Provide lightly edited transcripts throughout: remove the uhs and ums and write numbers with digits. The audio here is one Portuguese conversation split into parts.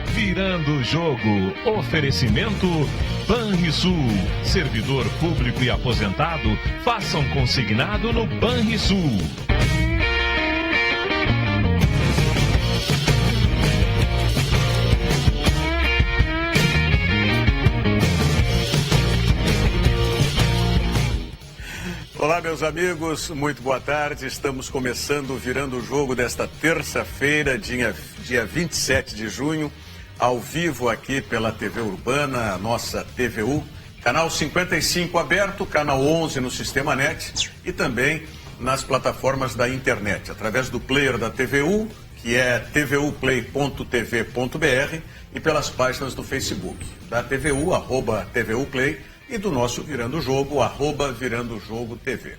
Virando o jogo, oferecimento Banrisul, servidor público e aposentado, faça um consignado no Banrisul. Olá, meus amigos, muito boa tarde. Estamos começando o Virando o Jogo desta terça-feira, dia 27 de junho. Ao vivo aqui pela TV Urbana, a nossa TVU, canal 55 aberto, canal 11 no Sistema Net e também nas plataformas da internet, através do player da TVU, que é tvuplay.tv.br e pelas páginas do Facebook, da TVU, @TVUplay e do nosso Virando o Jogo, @Virando o Jogo TV.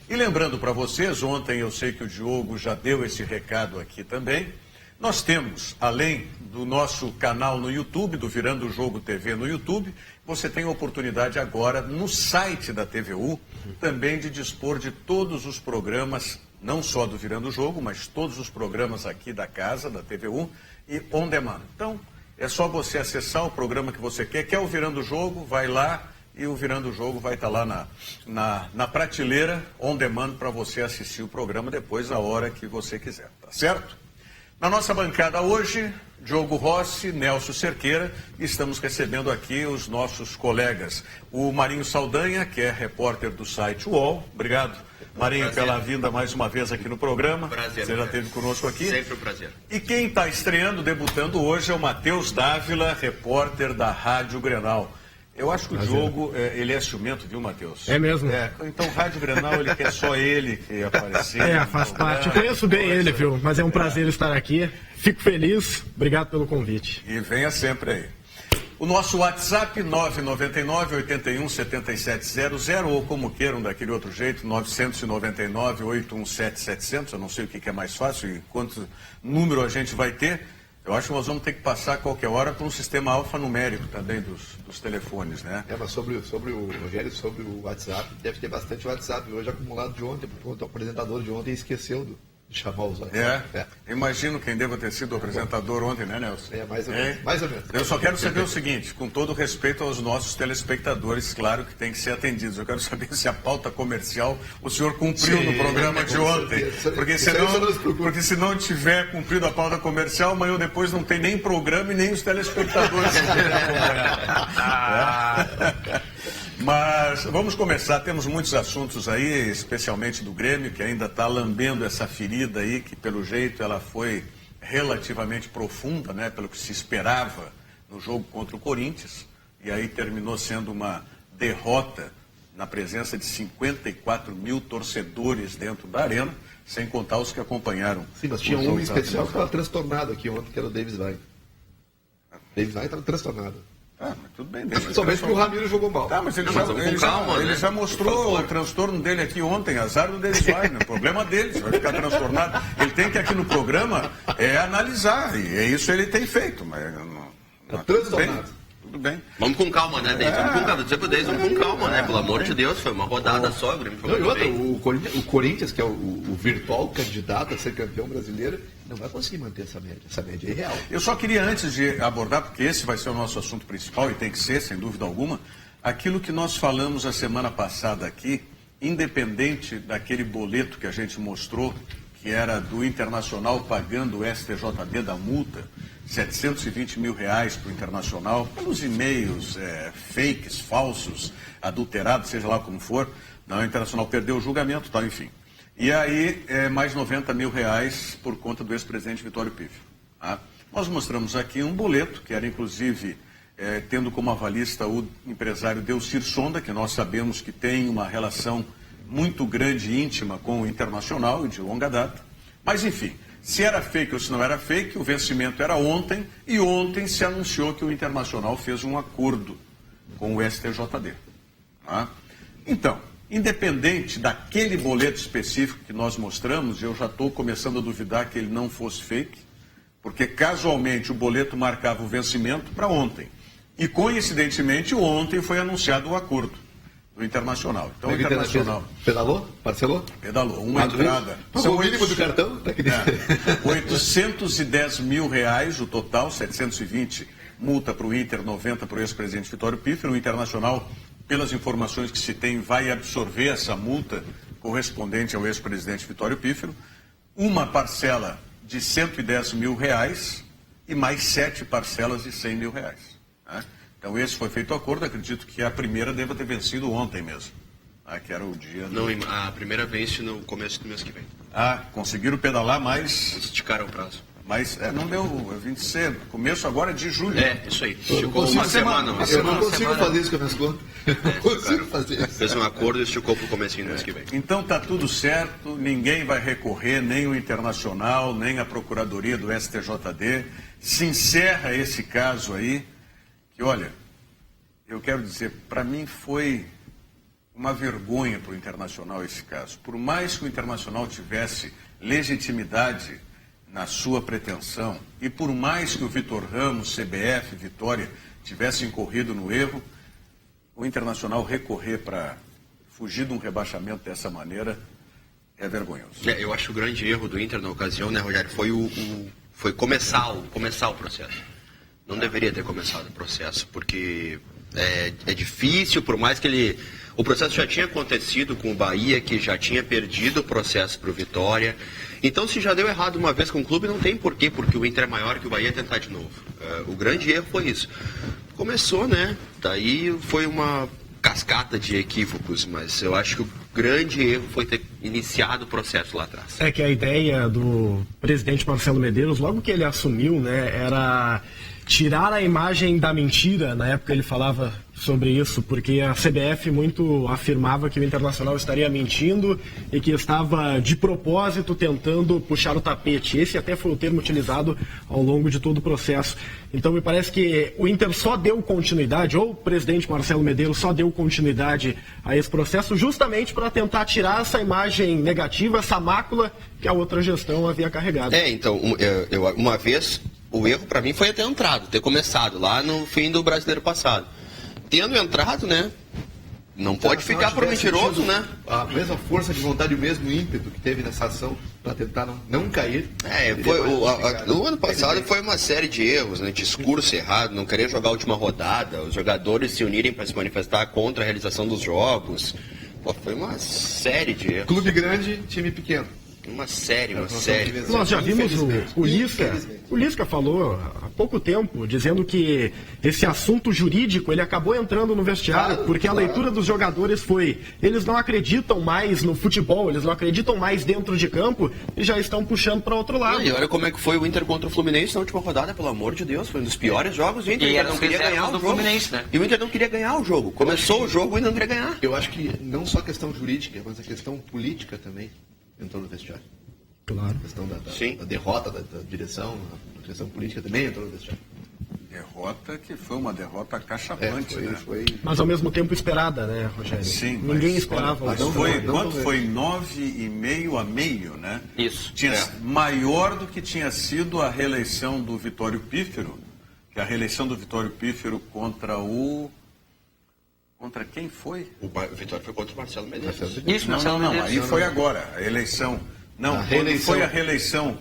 E lembrando para vocês, ontem eu sei que o Diogo já deu esse recado aqui também, nós temos, além do nosso canal no YouTube, do Virando o Jogo TV no YouTube, você tem a oportunidade agora no site da TVU também de dispor de todos os programas, não só do Virando o Jogo, mas todos os programas aqui da casa, da TVU e on demand. Então, é só você acessar o programa que você quer o Virando o Jogo, vai lá e o Virando o Jogo vai estar lá na prateleira on demand para você assistir o programa depois, a hora que você quiser, tá certo? Na nossa bancada hoje, Diogo Rossi, Nelson Cerqueira, e estamos recebendo aqui os nossos colegas. O Marinho Saldanha, que é repórter do site UOL. Obrigado, Marinho, pela vinda mais uma vez aqui no programa. Prazer. Você já esteve conosco aqui. Sempre um prazer. E quem está estreando, debutando hoje, é o Matheus Dávila, repórter da Rádio Grenal. Eu acho que o Diogo, ele é ciumento, viu, Matheus? É mesmo. Então, o Rádio Grenal, ele quer só ele que aparecer. Faz parte. Eu conheço bem ele, viu? Mas é um prazer estar aqui. Fico feliz. Obrigado pelo convite. E venha sempre aí. O nosso WhatsApp, 999-81-7700, ou como queiram, daquele outro jeito, 999-817-700. Eu não sei o que é mais fácil e quanto número a gente vai ter. Eu acho que nós vamos ter que passar a qualquer hora para um sistema alfanumérico também dos telefones, né? Mas sobre o Rogério, sobre o WhatsApp, deve ter bastante WhatsApp hoje acumulado de ontem, porque o apresentador de ontem esqueceu de chamar os WhatsApp. Imagino quem deva ter sido o apresentador ontem, né, Nelson? Mais ou menos. Mais ou menos. Eu só quero saber o seguinte, com todo respeito aos nossos telespectadores, claro que tem que ser atendidos. Eu quero saber se a pauta comercial o senhor cumpriu no programa de ontem. Porque se não tiver cumprido a pauta comercial, amanhã ou depois não tem nem programa e nem os telespectadores. Mas vamos começar, temos muitos assuntos aí, especialmente do Grêmio, que ainda está lambendo essa ferida aí, que pelo jeito ela foi relativamente profunda, né, pelo que se esperava no jogo contra o Corinthians, e aí terminou sendo uma derrota na presença de 54 mil torcedores dentro da arena, sem contar os que acompanharam. Sim, mas tinha um especial que estava transtornado aqui ontem, que era o Davis Vai. Davis Vai estava transtornado. Mas tudo bem. Principalmente porque o Ramiro jogou mal. Mas ele já mostrou o transtorno dele aqui ontem, azar do Davis Vai, né? Problema dele, vai ficar transtornado. Ele tem que aqui no programa analisar, e é isso que ele tem feito. Mas tudo bem. Vamos com calma, né, Deis? Vamos com calma, né? Pelo amor de Deus, foi uma rodada só. O Corinthians, que é o virtual candidato a ser campeão brasileiro, não vai conseguir manter essa média. Essa média é real. Eu só queria, antes de abordar, porque esse vai ser o nosso assunto principal, e tem que ser, sem dúvida alguma, aquilo que nós falamos a semana passada aqui, independente daquele boleto que a gente mostrou, que era do Internacional pagando o STJD da multa, 720 mil reais para o Internacional, pelos e-mails fakes, falsos, adulterados, seja lá como for. O Internacional perdeu o julgamento, tal, enfim. E aí, mais 90 mil reais por conta do ex-presidente Vitório Pífio. Tá? Nós mostramos aqui um boleto, que era inclusive, tendo como avalista o empresário Delcir Sonda, que nós sabemos que tem uma relação muito grande e íntima com o Internacional, e de longa data. Mas, enfim, se era fake ou se não era fake, o vencimento era ontem, e ontem se anunciou que o Internacional fez um acordo com o STJD. Tá? Então, independente daquele boleto específico que nós mostramos, eu já estou começando a duvidar que ele não fosse fake, porque casualmente o boleto marcava o vencimento para ontem. E coincidentemente ontem foi anunciado o acordo do Internacional. Então o Internacional... Pedalou? Parcelou? Pedalou. Uma entrada... São o mínimo do cartão? Tá aqui R$810 mil o total, 720 multa para o Inter, 90 para o ex-presidente Vitório Pífero. O Internacional, pelas informações que se tem, vai absorver essa multa correspondente ao ex-presidente Vitório Pífero. Uma parcela de R$110 mil e mais 7 parcelas de R$100 mil. Né? Então esse foi feito o acordo, acredito que a primeira deva ter vencido ontem mesmo, que era o dia... Não, a primeira vence no começo do mês que vem. Conseguiram pedalar mais... Esticaram o prazo. Mas não deu, eu vim de cedo, começo agora de julho. Isso aí. Esticou uma semana. Eu não consigo fazer isso com as minhas contas. Não consigo fazer isso. Fez um acordo e esticou para o comecinho do mês que vem. Então tá tudo certo, ninguém vai recorrer, nem o Internacional, nem a Procuradoria do STJD. Se encerra esse caso aí, que olha, eu quero dizer, para mim foi uma vergonha para o Internacional esse caso. Por mais que o Internacional tivesse legitimidade na sua pretensão, e por mais que o Vitor Ramos, CBF, Vitória, tivessem incorrido no erro, o Internacional recorrer para fugir de um rebaixamento dessa maneira é vergonhoso. Eu acho que o grande erro do Inter na ocasião, né, Rogério, foi começar o processo. Não deveria ter começado o processo, porque é difícil, por mais que o processo já tinha acontecido com o Bahia, que já tinha perdido o processo para o Vitória. Então, se já deu errado uma vez com o clube, não tem porquê, porque o Inter é maior que o Bahia tentar de novo. O grande erro foi isso. Começou, né? Daí foi uma cascata de equívocos, mas eu acho que o grande erro foi ter iniciado o processo lá atrás. É que a ideia do presidente Marcelo Medeiros, logo que ele assumiu, né, era tirar a imagem da mentira. Na época ele falava sobre isso, porque a CBF muito afirmava que o Internacional estaria mentindo e que estava de propósito tentando puxar o tapete. Esse até foi o termo utilizado ao longo de todo o processo. Então me parece que o Inter só deu continuidade, ou o presidente Marcelo Medeiros só deu continuidade a esse processo justamente para tentar tirar essa imagem negativa, essa mácula que a outra gestão havia carregado. Então, uma vez, o erro para mim foi ter entrado, ter começado lá no fim do Brasileiro passado. Tendo entrado, né? Não pode ficar por mentiroso, né? A mesma força de vontade, o mesmo ímpeto que teve nessa ação para tentar não cair. No ano passado foi uma série de erros, né? Discurso errado, não querer jogar a última rodada, os jogadores se unirem para se manifestar contra a realização dos jogos. Foi uma série de erros. Clube grande, time pequeno. Uma série. Nós já vimos o Lisca falou há pouco tempo, dizendo que esse assunto jurídico, ele acabou entrando no vestiário, porque a leitura dos jogadores foi, eles não acreditam mais no futebol, eles não acreditam mais dentro de campo e já estão puxando para outro lado. E olha como é que foi o Inter contra o Fluminense na última rodada, pelo amor de Deus, foi um dos piores jogos do Inter. E não queria ganhar o jogo. Fluminense, né? E o Inter não queria ganhar o jogo. Começou o jogo e não queria ganhar. Eu acho que não só a questão jurídica, mas a questão política também entrou no vestiário. Claro. A questão da derrota da direção, a questão política também entrou no vestiário. Derrota que foi uma derrota cachapante, né? Mas ao mesmo tempo esperada, né, Rogério? Sim. Ninguém esperava. Mas foi 9,5 a meio, né? Isso. Maior do que tinha sido a reeleição do Vitório Pífero, que a reeleição do Vitório Pífero contra quem foi? O Vitória foi contra o Marcelo Medeiros. Isso, Marcelo Medeiros. Aí foi agora, a eleição. Não, foi a reeleição.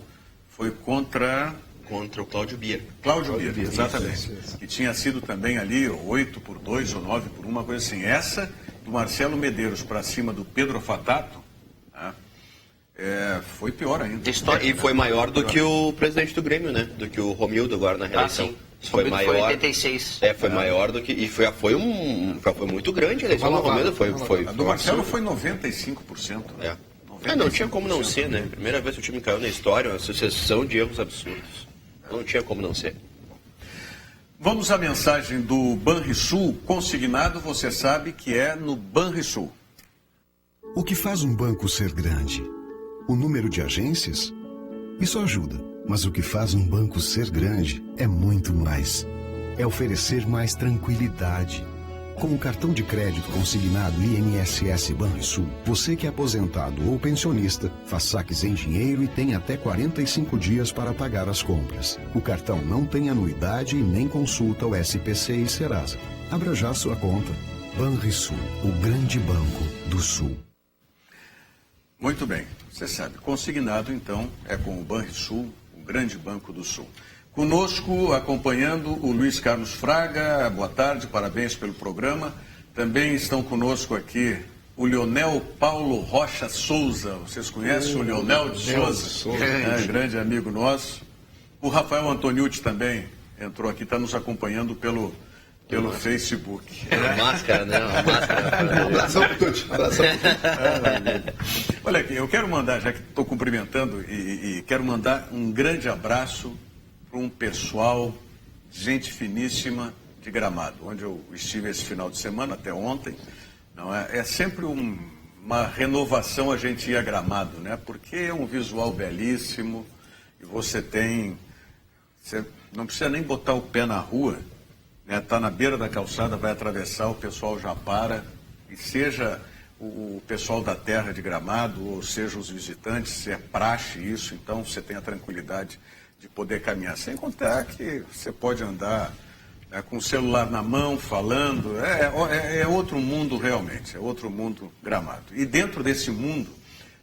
Foi contra o Cláudio Bier. Cláudio Bier, exatamente. Isso. Que tinha sido também ali 8-2 ou 9-1, uma coisa assim. Essa do Marcelo Medeiros para cima do Pedro Fatato, foi pior ainda. E foi maior do que o presidente do Grêmio, né? Do que o Romildo agora na reeleição. Sim. Foi maior. Foi 86. Foi maior do que. E foi muito grande a eleição do Romildo. A do Marcelo foi 95%. Não tinha como não ser, né? Primeira vez que o time caiu na história, uma sucessão de erros absurdos. Não tinha como não ser. Vamos à mensagem do Banrisul. Consignado, você sabe que é no Banrisul. O que faz um banco ser grande? O número de agências? Isso ajuda, mas o que faz um banco ser grande é muito mais. É oferecer mais tranquilidade, Com o cartão de crédito consignado INSS Banrisul, você que é aposentado ou pensionista, faz saques em dinheiro e tem até 45 dias para pagar as compras. O cartão não tem anuidade e nem consulta o SPC e Serasa. Abra já sua conta. Banrisul, o grande banco do Sul. Muito bem, você sabe, consignado então é com o Banrisul, o grande banco do Sul. Conosco, acompanhando o Luiz Carlos Fraga, boa tarde, parabéns pelo programa. Também estão conosco aqui o Leonel Paulo Rocha Souza, vocês conhecem o Leonel de Souza? Grande amigo nosso. O Rafael Antoniucci também entrou aqui, está nos acompanhando pelo Facebook. Máscara, né? Máscara. Abração para todos. Olha aqui, eu quero mandar, já que estou cumprimentando, e quero mandar um grande abraço para um pessoal, gente finíssima de Gramado, onde eu estive esse final de semana, até ontem. Não é sempre uma renovação a gente ir a Gramado, né? Porque é um visual belíssimo e você não precisa nem botar o pé na rua, né? Tá na beira da calçada, vai atravessar, o pessoal já para, e seja o pessoal da terra de Gramado, ou seja os visitantes, é praxe isso, então você tem a tranquilidade de poder caminhar, sem contar que você pode andar, né, com o celular na mão, falando, é outro mundo realmente, é outro mundo Gramado. E dentro desse mundo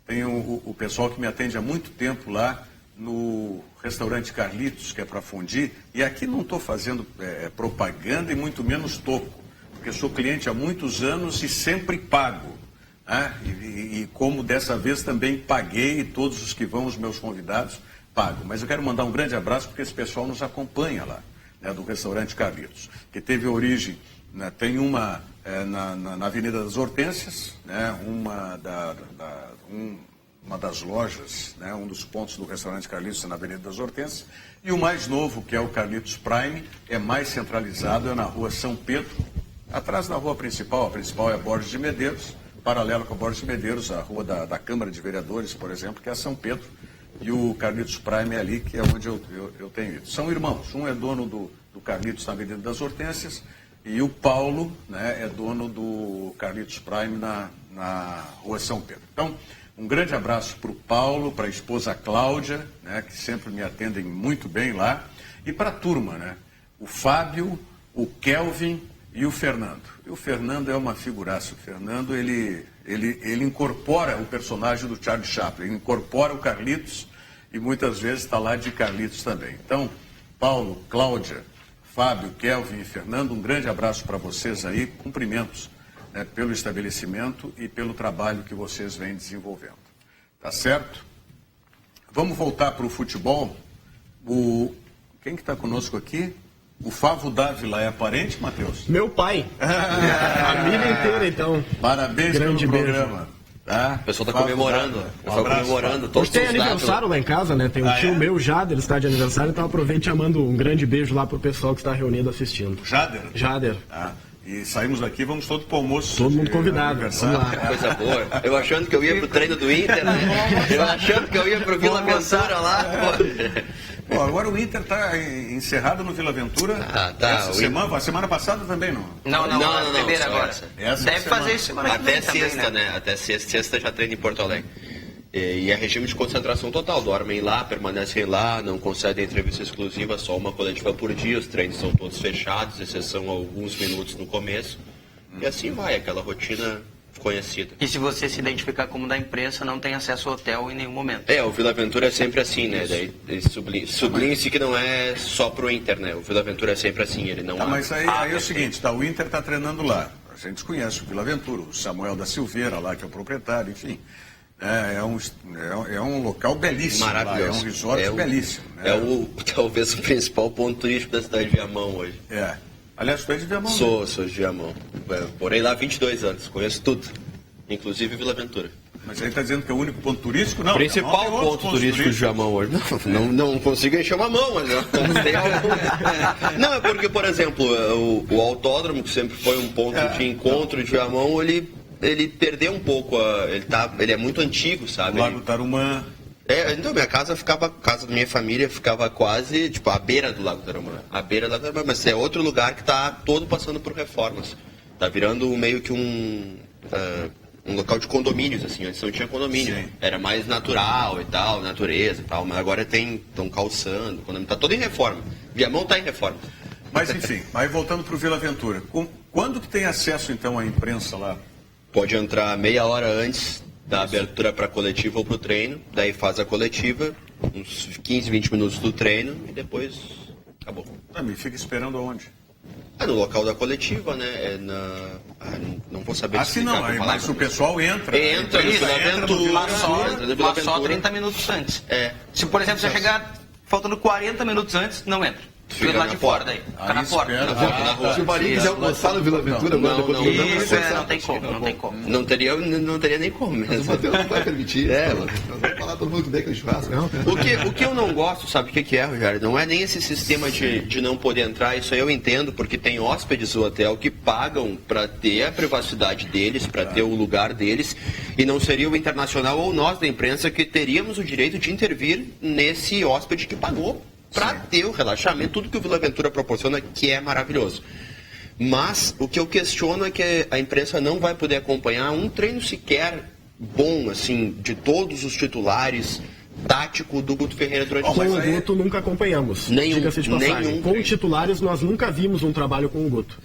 tem o pessoal que me atende há muito tempo lá no restaurante Carlitos, que é para fundir, e aqui não estou fazendo propaganda e muito menos toco, porque sou cliente há muitos anos e sempre pago, né? E como dessa vez também paguei, todos os que vão, os meus convidados, pago. Mas eu quero mandar um grande abraço porque esse pessoal nos acompanha lá, né, do restaurante Carlitos, que teve origem, né, tem uma na Avenida das Hortênsias, né, uma das lojas, né, um dos pontos do restaurante Carlitos é na Avenida das Hortênsias, e o mais novo, que é o Carlitos Prime, é mais centralizado, é na rua São Pedro, atrás da rua principal. A principal é a Borges de Medeiros, paralelo com a Borges de Medeiros, a rua da Câmara de Vereadores, por exemplo, que é a São Pedro. E o Carlitos Prime é ali, que é onde eu tenho ido. São irmãos, um é dono do Carlitos na Avenida das Hortênsias e o Paulo, né, é dono do Carlitos Prime na Rua São Pedro. Então, um grande abraço para o Paulo, para a esposa Cláudia, né, que sempre me atendem muito bem lá, e para a turma, né, o Fábio, o Kelvin e o Fernando. E o Fernando é uma figuraça. O Fernando, ele incorpora o personagem do Charlie Chaplin, ele incorpora o Carlitos e muitas vezes está lá de Carlitos também. Então, Paulo, Cláudia, Fábio, Kelvin e Fernando, um grande abraço para vocês aí, cumprimentos, né, pelo estabelecimento e pelo trabalho que vocês vêm desenvolvendo. Tá certo? Vamos voltar para o futebol. Quem que está conosco aqui? O Favo Dávila é parente, Matheus? Meu pai. A família inteira, então. Parabéns grande pelo beijo. Programa. Tá? O pessoal está comemorando. Hoje tem aniversário lá em casa, né? Tem um tio meu, Jader, ele está de aniversário, então aproveito e mando um grande beijo lá pro pessoal que está reunido assistindo. Jader? E saímos daqui, vamos todos pro almoço. Todo mundo convidado. Vamos lá. Coisa boa. Eu achando que eu ia pro treino do Inter, né? Eu achando que eu ia pro Vila Aventura lá. Bom, agora o Inter está encerrado no Vila Aventura. Tá. A semana passada também não? Não, primeiro agora. Deve fazer isso semana que vem até sexta, também, né? Até sexta já treina em Porto Alegre. E é regime de concentração total. Dormem lá, permanecem lá, não concedem entrevista exclusiva, só uma coletiva por dia. Os treinos são todos fechados, exceção alguns minutos no começo. E assim vai, aquela rotina conhecida. E se você se identificar como da imprensa, não tem acesso ao hotel em nenhum momento. O Vila Aventura é sempre assim, né? Daí sublinha-se que não é só pro Inter, né? O Vila Aventura é sempre assim, ele não... Mas aí é o seguinte, o Inter está treinando lá. A gente conhece o Vila Aventura, o Samuel da Silveira lá, que é o proprietário, enfim. É um local belíssimo. Maravilhoso. Lá, é um resort belíssimo. Né? Talvez o principal ponto turístico da cidade de Viamão hoje. Aliás, tu é de Viamão? Sou de Viamão. Morei lá há 22 anos, conheço tudo, inclusive Vila Aventura. Mas aí está dizendo que é o único ponto turístico? Não. Principal ponto turístico de Viamão hoje. Não consigo encher uma mão, mas não tem algum. Não, é porque, por exemplo, o autódromo, que sempre foi um ponto de encontro de Viamão, ele perdeu um pouco, ele é muito antigo, sabe? O Lago Tarumã. Então, a casa da minha família ficava quase, à beira do Lago Tarumã. À beira do Lago Tarumã, mas é outro lugar que está todo passando por reformas. Tá virando meio que um local de condomínios, assim. Antes não tinha condomínio. Sim. Era mais natural e tal, natureza e tal. Mas agora estão calçando. O condomínio tá todo em reforma. Viamão tá em reforma. Mas enfim, aí voltando para o Vila Ventura. Quando que tem acesso então à imprensa lá? Pode entrar meia hora antes da abertura para a coletiva ou para o treino. Daí faz a coletiva, uns 15, 20 minutos do treino e depois acabou. Me fica esperando aonde? No local da coletiva, né? Não vou saber explicar. Não, mas o pessoal entra. Entra no Vila Ventura. Mas só 30 minutos antes. Se, por exemplo, você chegar faltando 40 minutos antes, não entra. Fica lá de fora daí. Fica na porta. Se o Marinho quiser almoçar no Vila Ventura, não tem como. Não teria nem como mesmo. Mas o Matheus não vai permitir. Nós vamos falar todo mundo que der aquele churrasco. O que eu não gosto, sabe o que é, Rogério? Não é nem esse sistema de não poder entrar. Isso aí eu entendo, porque tem hóspedes do hotel que pagam para ter a privacidade deles, para ter o lugar deles, e não seria o Internacional ou nós da imprensa que teríamos o direito de intervir nesse hóspede que pagou para ter o relaxamento, tudo que o Vila Ventura proporciona, que é maravilhoso. Mas o que eu questiono é que a imprensa não vai poder acompanhar um treino sequer bom, assim, de todos os titulares, tático do Guto Ferreira durante Com o Guto nunca acompanhamos. Diga-se de passagem. Com titulares nós nunca vimos um trabalho com o Guto.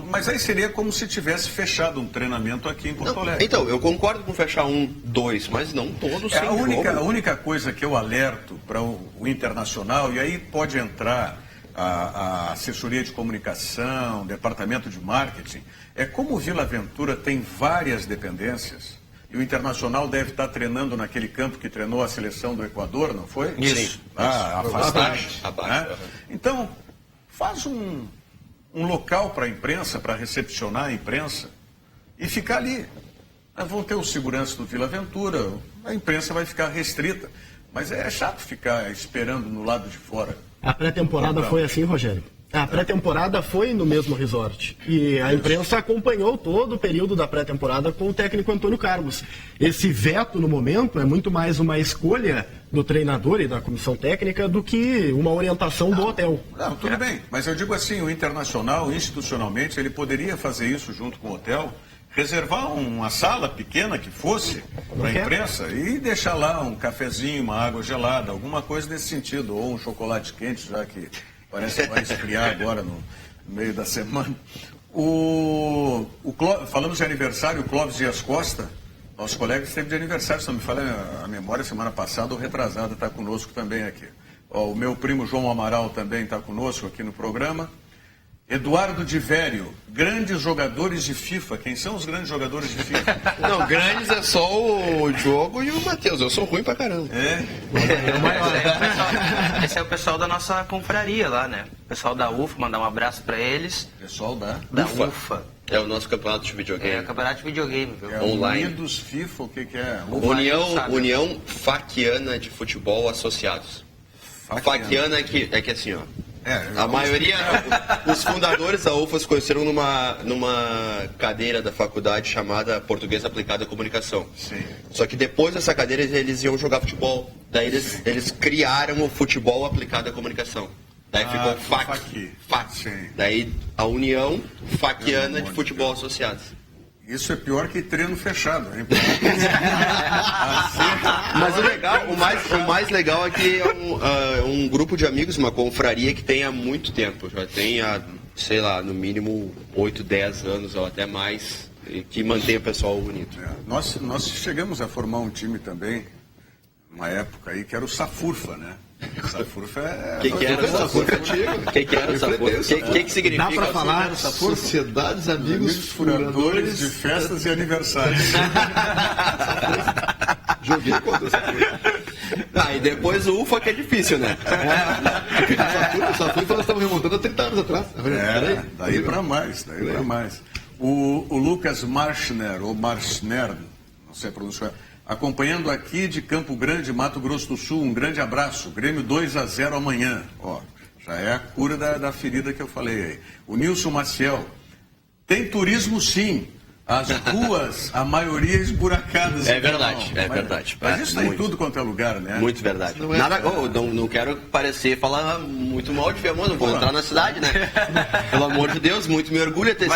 Mas aí seria como se tivesse fechado um treinamento aqui em Porto Alegre. Então, eu concordo com fechar 1, 2, mas não todos sem jogo. A única coisa que eu alerto para o Internacional, e aí pode entrar a assessoria de comunicação, departamento de marketing, é como o Vila Ventura tem várias dependências. E o Internacional deve estar treinando naquele campo que treinou a seleção do Equador, não foi? Isso. Abaixo. Né? Então, faz um local para a imprensa, para recepcionar a imprensa, e ficar ali. Vão ter o segurança do Vila Ventura, a imprensa vai ficar restrita. Mas é chato ficar esperando no lado de fora. A pré-temporada foi assim, Rogério? A pré-temporada foi no mesmo resort. E a imprensa acompanhou todo o período da pré-temporada com o técnico Antônio Carlos. Esse veto, no momento, é muito mais uma escolha do treinador e da comissão técnica do que uma orientação do hotel. Não, tudo bem. Mas eu digo assim, o Internacional, institucionalmente, ele poderia fazer isso junto com o hotel, reservar uma sala pequena que fosse para a imprensa e deixar lá um cafezinho, uma água gelada, alguma coisa nesse sentido, ou um chocolate quente, já que parece que vai esfriar agora no meio da semana. Falamos de aniversário, o Clóvis Dias Costa, nosso colega esteve de aniversário, se não me falha a memória, semana passada ou retrasada, está conosco também aqui. O meu primo João Amaral também está conosco aqui no programa. Eduardo de Vério, grandes jogadores de FIFA. Quem são os grandes jogadores de FIFA? Não, grandes é só o Diogo e o Matheus. Eu sou ruim pra caramba. Esse é o pessoal da nossa confraria lá, né? O pessoal da UFA, mandar um abraço pra eles. Pessoal da UFA. É o nosso campeonato de videogame. É o campeonato de videogame, viu? Online. Unidos FIFA, o que é? União Faquiana de Futebol Associados. Faquiana é que assim, ó. A maioria, os fundadores da UFA se conheceram numa cadeira da faculdade chamada Português Aplicado à Comunicação. Sim. Só que depois dessa cadeira eles iam jogar futebol. Daí eles criaram o futebol aplicado à comunicação. Daí ficou FAC. Daí a União Faquiana de Futebol Associados. Isso é pior que treino fechado, hein? Mas o mais legal é que é um grupo de amigos, uma confraria que tem há muito tempo. Já tem há, sei lá, no mínimo 8, 10 anos ou até mais, que mantém o pessoal unido. Nós chegamos a formar um time também, uma época aí, que era o Safurfa, né? Safurfa é... O que era o Safurfa? O que era o Safurfa? O que significa? Dá para falar Sociedades Amigos Furadores de Festas e Aniversários. Joguei contra o Safurfa. E depois o UFA que é difícil, né? O Safurfa nós estamos remontando há 30 anos atrás. Daí para mais. O Lucas Marschner, ou Marschner, não sei pronunciar, acompanhando aqui de Campo Grande, Mato Grosso do Sul, um grande abraço. Grêmio 2-0 amanhã. Já é a cura da ferida que eu falei aí. O Nilson Maciel, tem turismo sim. As ruas, a maioria esburacadas. É verdade, é verdade. Mas isso tá em tudo quanto é lugar, né? Muito verdade. Não quero parecer falar muito mal de Viamão, não vou entrar na cidade, né? Pelo amor de Deus, muito me orgulho ter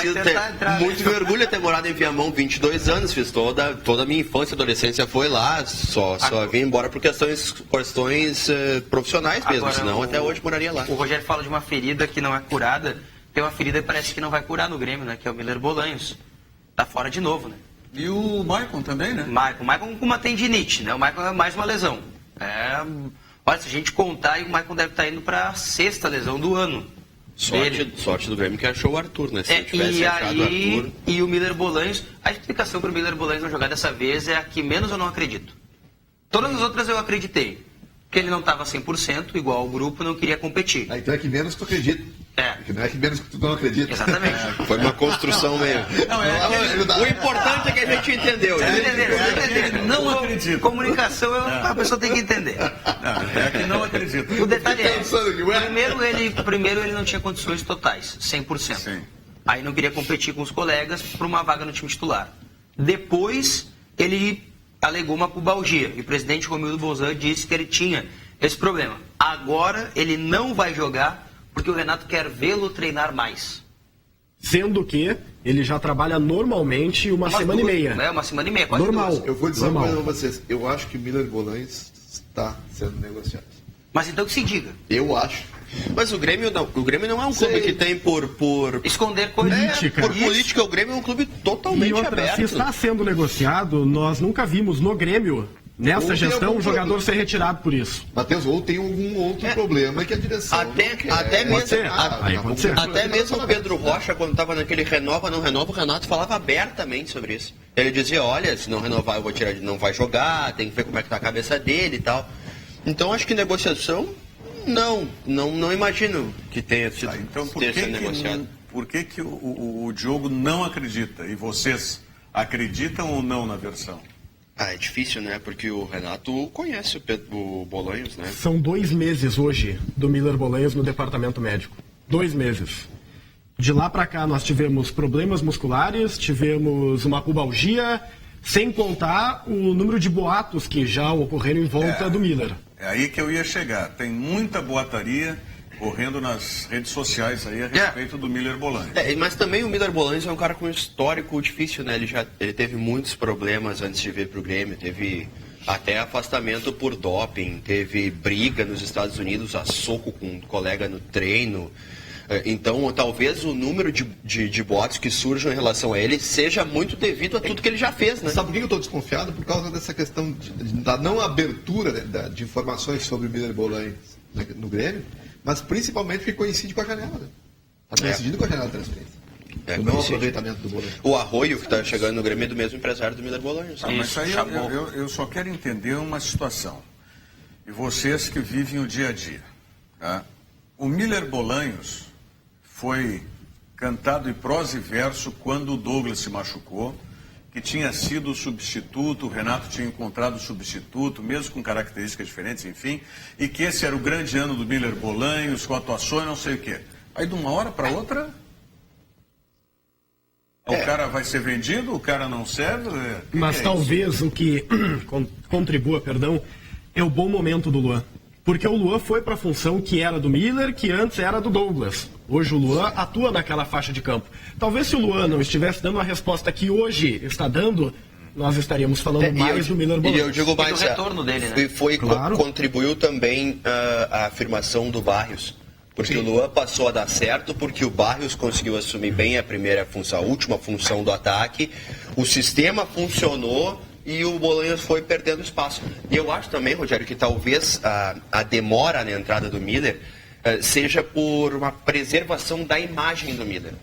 morado em Viamão 22 anos, fiz toda a minha infância e adolescência foi lá, só vim embora por questões profissionais mesmo, agora, senão até hoje moraria lá. O Rogério fala de uma ferida que não é curada, tem uma ferida que parece que não vai curar no Grêmio, né? Que é o Miller Bolanhos. Tá fora de novo, né? E o Maicon também, né? Maicon com uma tendinite, né? O Maicon é mais uma lesão. Olha, se a gente contar, o Maicon deve estar indo para a 6ª lesão do ano. Sorte do Grêmio que achou o Arthur, né? Se tivesse achado o Arthur... E o Miller Bolanhos, a explicação para o Miller Bolanhos não jogar dessa vez é a que menos eu não acredito. Todas as outras eu acreditei. Que ele não estava 100%, igual o grupo, não queria competir. Então é que menos que tu acredita. Não é que menos que tu não acredita. Exatamente. Foi uma construção meio. O importante é que a gente entendeu. Não acredito. Comunicação, a pessoa tem que entender. É que não acredito. O detalhe primeiro ele não tinha condições totais, 100%. Sim. Aí não queria competir com os colegas por uma vaga no time titular. Depois, ele alegou uma pubalgia. E o presidente Romildo Bolzan disse que ele tinha esse problema. Agora ele não vai jogar porque o Renato quer vê-lo treinar mais. Sendo que ele já trabalha normalmente uma semana e meia. Uma semana e meia, quase normal. duas. Eu vou dizer uma coisa para vocês. Eu acho que Miller Bolanhos está sendo negociado. Mas então que se diga. Eu acho. Mas o Grêmio não é um clube que tem por esconder política. Por política, o Grêmio é um clube totalmente aberto. Se está sendo negociado, nós nunca vimos no Grêmio, nessa gestão, um jogador ser retirado por isso. Matheus, ou tem algum outro problema que a direção Até mesmo o Pedro Rocha, quando estava naquele renova, não renova, o Renato falava abertamente sobre isso. Ele dizia, olha, se não renovar eu vou tirar, não vai jogar, tem que ver como é que tá a cabeça dele e tal. Então acho que negociação... Não imagino que tenha sido negociado. Por que o Diogo não acredita? E vocês acreditam ou não na versão? É difícil, né? Porque o Renato conhece o Bolanhos, né? São 2 meses hoje do Miller Bolanhos no departamento médico. 2 meses. De lá para cá nós tivemos problemas musculares, tivemos uma pubalgia, sem contar o número de boatos que já ocorreram em volta do Miller. É aí que eu ia chegar. Tem muita boataria correndo nas redes sociais aí a respeito do Miller Bolanhos. Mas também o Miller Bolanhos é um cara com um histórico difícil, né? Ele teve muitos problemas antes de vir pro Grêmio. Teve até afastamento por doping, teve briga nos Estados Unidos, a soco com um colega no treino. Então, talvez o número de boatos que surjam em relação a ele seja muito devido a tudo que ele já fez, né? Sabe por que eu estou desconfiado? Por causa dessa questão da não abertura de informações sobre o Miller Bolanhos no Grêmio, mas principalmente porque coincide com a janela. Está coincidindo com a janela de transferência. O não aproveitamento do Bolanhos. O Arroio, que está chegando no Grêmio, é do mesmo empresário do Miller Bolanhos. Mas aí eu só quero entender uma situação. E vocês que vivem o dia a dia. Tá? O Miller Bolanhos foi cantado em prosa e verso quando o Douglas se machucou, que tinha sido o substituto, o Renato tinha encontrado o substituto, mesmo com características diferentes, enfim, e que esse era o grande ano do Miller Bolanhos, com atuações, não sei o quê. Aí de uma hora para outra, o cara vai ser vendido, o cara não serve. Mas talvez o que contribua, é o bom momento do Luan. Porque o Luan foi para a função que era do Miller, que antes era do Douglas. Hoje o Luan atua naquela faixa de campo. Talvez se o Luan não estivesse dando a resposta que hoje está dando, nós estaríamos falando mais do Miller Bolanhos. E eu digo mais, do retorno dele, né? Contribuiu também a afirmação do Barrios. Porque o Luan passou a dar certo, porque o Barrios conseguiu assumir bem a primeira função, a última função do ataque. O sistema funcionou e o Bolanhos foi perdendo espaço. E eu acho também, Rogério, que talvez a demora na entrada do Miller seja por uma preservação da imagem do Miller.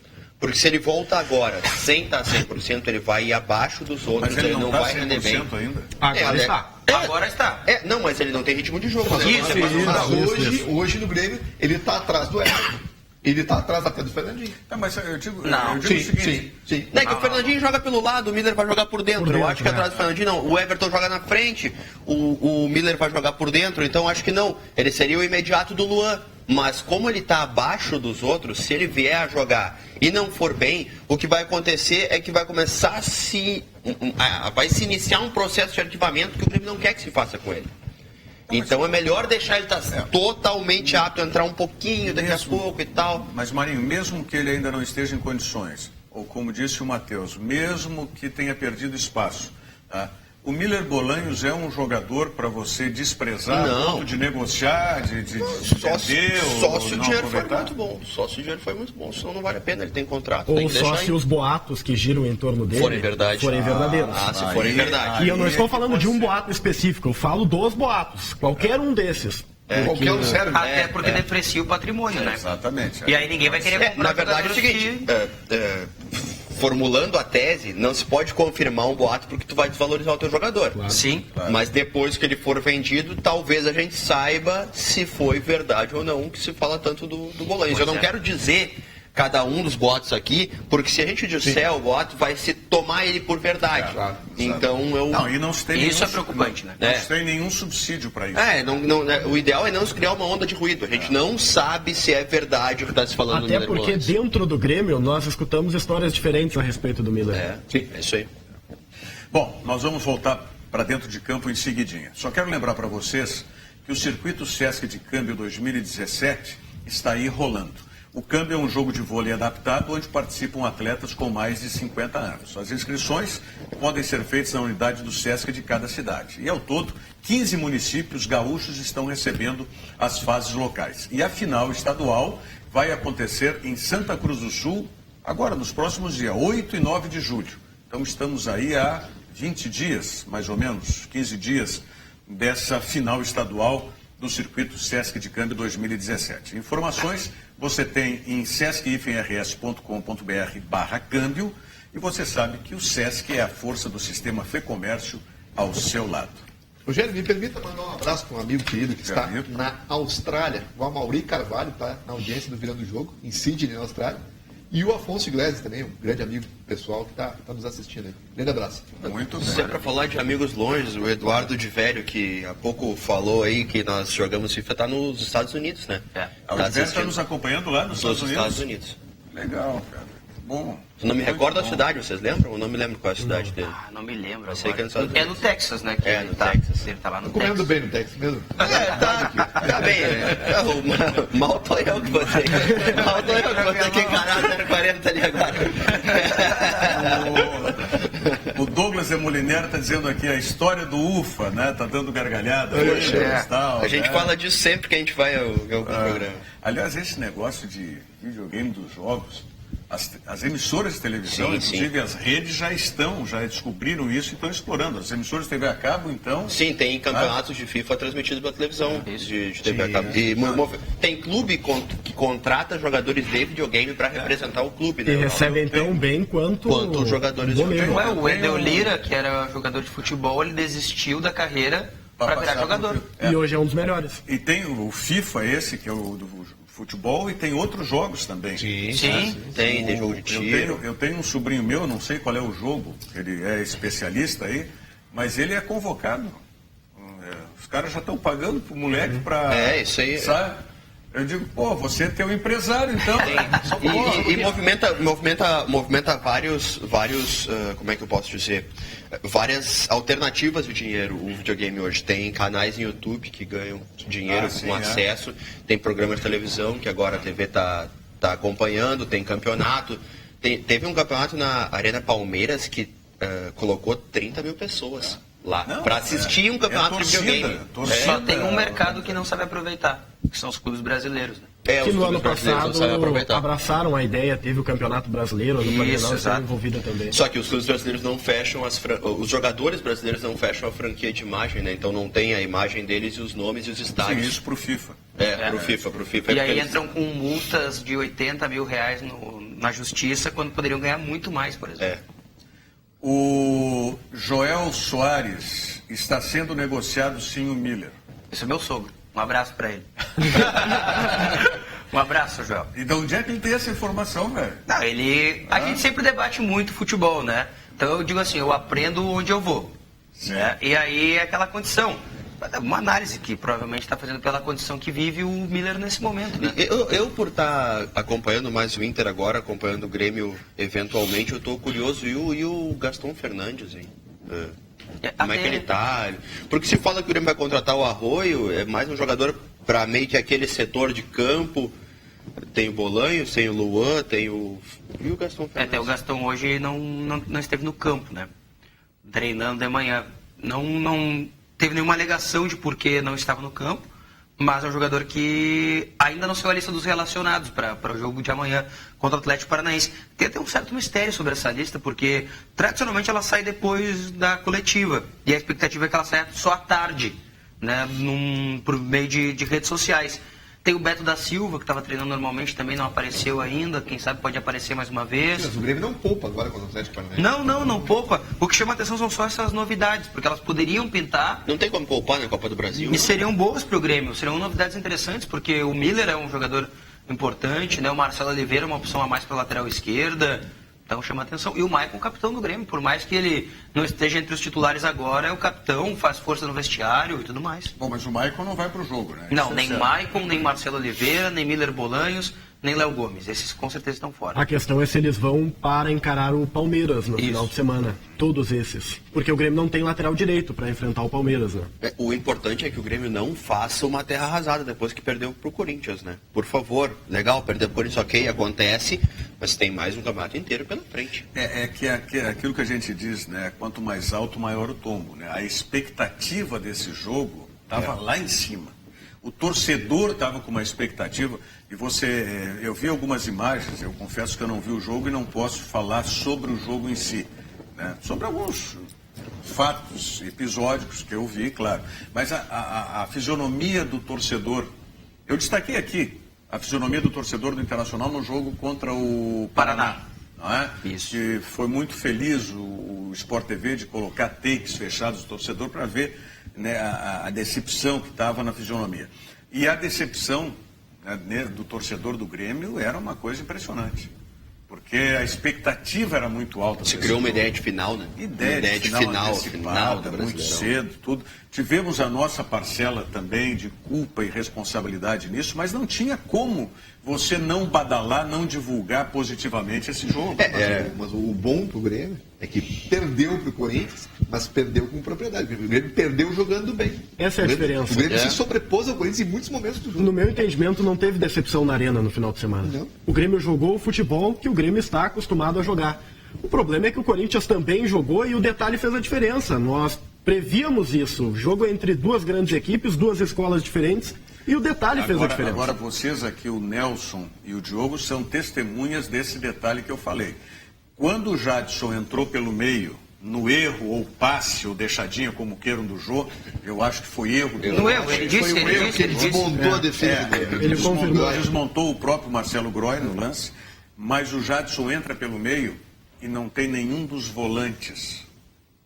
Porque se ele volta agora sem estar 100%, ele vai ir abaixo dos outros, mas ele não vai render bem. Ainda. Agora está. Agora está. Não, mas ele não tem ritmo de jogo. Hoje no Grêmio, ele está atrás do Everton. Ele está atrás até do Fernandinho. Mas eu digo o seguinte. Sim. Não é que o Fernandinho joga pelo lado, o Miller vai jogar por dentro. Eu acho que atrás do Fernandinho não. O Everton joga na frente, o Miller vai jogar por dentro. Então acho que não. Ele seria o imediato do Luan. Mas como ele está abaixo dos outros, se ele vier a jogar e não for bem, o que vai acontecer é que vai começar vai se iniciar um processo de arquivamento que o Grêmio não quer que se faça com ele. Então é melhor deixar ele estar totalmente apto a entrar um pouquinho daqui a pouco e tal. Mas, Marinho, mesmo que ele ainda não esteja em condições, ou como disse o Matheus, mesmo que tenha perdido espaço, tá? O Miller Bolanhos é um jogador para você desprezar, ponto de negociar, de vender só se o dinheiro for aproveitar? muito bom. Só se o dinheiro foi muito bom, senão não vale a pena, ele tem contrato. Ou tem que só deixar se os boatos que giram em torno dele forem verdade. verdadeiros. Se forem verdade. E eu não estou falando de um boato específico, eu falo dos boatos, qualquer um desses. Qualquer um serve. Até porque deprecia o patrimônio, né? Exatamente. E aí ninguém vai querer comprar. Na verdade é o seguinte, formulando a tese, não se pode confirmar um boato porque tu vai desvalorizar o teu jogador. Claro. Sim. Claro. Mas depois que ele for vendido, talvez a gente saiba se foi verdade ou não, que se fala tanto do Bolanhos. Eu não quero dizer cada um dos boatos aqui, porque se a gente disser o boato, vai se tomar ele por verdade. Claro. Então eu... Não, e não se tem Isso é preocupante, né? Não se tem nenhum subsídio para isso. O ideal é não se criar uma onda de ruído. A gente não sabe se é verdade o que está se falando no Até Miller porque Bolanhos. dentro do Grêmio nós escutamos histórias diferentes a respeito do Miller. É isso aí. Bom, nós vamos voltar para dentro de campo em seguidinha. Só quero lembrar para vocês que o Circuito Sesc de Câmbio 2017 está aí rolando. O Câmbio é um jogo de vôlei adaptado onde participam atletas com mais de 50 anos. As inscrições podem ser feitas na unidade do Sesc de cada cidade. E ao todo, 15 municípios gaúchos estão recebendo as fases locais. E a final estadual vai acontecer em Santa Cruz do Sul, agora nos próximos dias 8 e 9 de julho. Então estamos aí há 20 dias, mais ou menos, 15 dias dessa final estadual do Circuito Sesc de Câmbio 2017. Informações você tem em sesc-rs.com.br/câmbio e você sabe que o Sesc é a força do sistema Fê Comércio ao seu lado. Rogério, me permita mandar um abraço para um amigo querido que está na Austrália. O Amaury Carvalho está na audiência do Virando o Jogo, em Sydney, na Austrália. E o Afonso Iglesias também, um grande amigo pessoal que está nos assistindo aí. Grande abraço. Muito bem. Se é para falar de amigos longe, o Eduardo de Velho, que há pouco falou aí que nós jogamos FIFA, está nos Estados Unidos, né? O Iglesias está nos acompanhando lá nos Estados Unidos? Legal, cara. Bom. Eu não me recordo da cidade, vocês lembram? Eu não me lembro qual é a cidade dele. Não me lembro. Sei que é nos agora. Estados É no Texas, né? Que no Texas. Ele tá lá no Comendo Texas. bem no Texas mesmo. Tá bem, né? Mal tô eu que você. Mal tô eu que você que encarar 040 ali agora. O Douglas de Molinero está dizendo aqui a história do UFA, né? Tá dando gargalhada. Tal, A gente né? fala disso sempre que a gente vai ao programa. Aliás, esse negócio de videogame dos jogos, as emissoras de televisão, inclusive as redes, já descobriram isso e estão explorando. As emissoras de TV a cabo, então... Sim, tem campeonatos de FIFA transmitidos pela televisão de TV a cabo. E tem clube que contrata jogadores de videogame para representar o clube, né? E recebem tão bem quanto os jogadores de goleiro. futebol. O Wendel Lira, que era jogador de futebol, ele desistiu da carreira para virar jogador. E hoje é um dos melhores. E tem o FIFA esse, que é o do futebol, e tem outros jogos também. Sim. Tem jogo de tiro. Eu tenho um sobrinho meu, não sei qual é o jogo, ele é especialista aí, mas ele é convocado. Os caras já estão pagando pro moleque para... isso aí. Sabe? Eu digo, você é teu empresário, então. E movimenta vários como é que eu posso dizer? Várias alternativas de dinheiro. O videogame hoje tem canais no YouTube que ganham dinheiro com acesso, tem programas de televisão que agora a TV tá acompanhando, tem campeonato. Teve um campeonato na Arena Palmeiras que colocou 30 mil pessoas lá para assistir um campeonato de videogame. Só tem um mercado que não sabe aproveitar, que são os clubes brasileiros, né? Que no ano passado abraçaram a ideia, teve o Campeonato Brasileiro, no Paraná estava envolvida também. Só que os clubes brasileiros não fecham os jogadores brasileiros não fecham a franquia de imagem, né? Então não tem a imagem deles e os nomes e os estádios. Sim, isso pro FIFA. Pro FIFA. E aí entram com multas de 80 mil reais na justiça, quando poderiam ganhar muito mais, por exemplo. O Joel Soares está sendo negociado sim o Miller. Esse é meu sogro. Um abraço pra ele. Um abraço, Joel. E de onde é que ele tem essa informação, velho? Não, a gente sempre debate muito futebol, né? Então eu digo assim, eu aprendo onde eu vou. Né? E aí é aquela condição. uma análise que provavelmente está fazendo pela condição que vive o Miller nesse momento, né? Eu por estar acompanhando mais o Inter agora, acompanhando o Grêmio eventualmente, eu estou curioso. E o Gaston Fernandes, hein? Como é que ele tá? Porque se fala que o Grêmio vai contratar o Arroio, é mais um jogador para meio que aquele setor de campo. Tem o Bolanhos, tem o Luan, tem o... E o Gaston Fernandes? Até o Gaston hoje não esteve no campo, né? Treinando de manhã. Não teve nenhuma alegação de por que não estava no campo, mas é um jogador que ainda não saiu a lista dos relacionados para o jogo de amanhã contra o Atlético Paranaense. Tem até um certo mistério sobre essa lista, porque tradicionalmente ela sai depois da coletiva, e a expectativa é que ela saia só à tarde, né, por meio de redes sociais. Tem o Beto da Silva, que estava treinando normalmente, também não apareceu ainda. Quem sabe pode aparecer mais uma vez. Mas o Grêmio não poupa agora contra o Atlético Paranaense. Não poupa. O que chama a atenção são só essas novidades, porque elas poderiam pintar. Não tem como poupar na Copa do Brasil. E seriam boas para o Grêmio, seriam novidades interessantes, porque o Miller é um jogador importante, né? O Marcelo Oliveira é uma opção a mais para a lateral esquerda. Então chama atenção. E o Maicon, capitão do Grêmio, por mais que ele não esteja entre os titulares agora, é o capitão, faz força no vestiário e tudo mais. Bom, mas o Maicon não vai para o jogo, né? Não, nem Maicon, nem Marcelo Oliveira, nem Miller Bolanhos, nem Léo Gomes. Esses com certeza estão fora. A questão é se eles vão para encarar o Palmeiras no final de semana. Todos esses. Porque o Grêmio não tem lateral direito para enfrentar o Palmeiras, né? O importante é que o Grêmio não faça uma terra arrasada depois que perdeu pro Corinthians, né? Por favor, legal, perder pro Corinthians, ok, acontece, mas tem mais um campeonato inteiro pela frente. É aquilo que a gente diz, né? Quanto mais alto, maior o tombo, né? A expectativa desse jogo estava lá em cima. O torcedor estava com uma expectativa, e eu vi algumas imagens, eu confesso que eu não vi o jogo e não posso falar sobre o jogo em si, né? Sobre alguns fatos episódicos que eu vi, claro, mas a fisionomia do torcedor, eu destaquei aqui a fisionomia do torcedor do Internacional no jogo contra o Paraná. Não é? Isso. Que foi muito feliz o Sport TV de colocar takes fechados do torcedor para ver, né, a decepção que estava na fisionomia. E a decepção, né, do torcedor do Grêmio era uma coisa impressionante. Porque a expectativa era muito alta. Se criou uma ideia de final, né? Ideia de final do muito cedo, tudo. Tivemos a nossa parcela também de culpa e responsabilidade nisso, mas não tinha como você não badalar, não divulgar positivamente esse jogo. Mas o bom pro Grêmio é que perdeu pro Corinthians, mas perdeu com propriedade. O Grêmio perdeu jogando bem. Essa é a diferença. O Grêmio se sobrepôs ao Corinthians em muitos momentos do jogo. No meu entendimento, não teve decepção na arena no final de semana. Não. O Grêmio jogou o futebol que o Grêmio está acostumado a jogar. O problema é que o Corinthians também jogou e o detalhe fez a diferença. Nós prevíamos isso. Jogo entre duas grandes equipes, duas escolas diferentes, e o detalhe fez a diferença. Agora vocês aqui, o Nelson e o Diogo, são testemunhas desse detalhe que eu falei. Quando o Jadson entrou pelo meio, no erro, ou passe, ou deixadinha, como queiram, do jogo, eu acho que foi erro. No erro, ele disse, ele desmontou a defesa dele. Ele confirmou. Desmontou o próprio Marcelo Groy no lance, mas o Jadson entra pelo meio e não tem nenhum dos volantes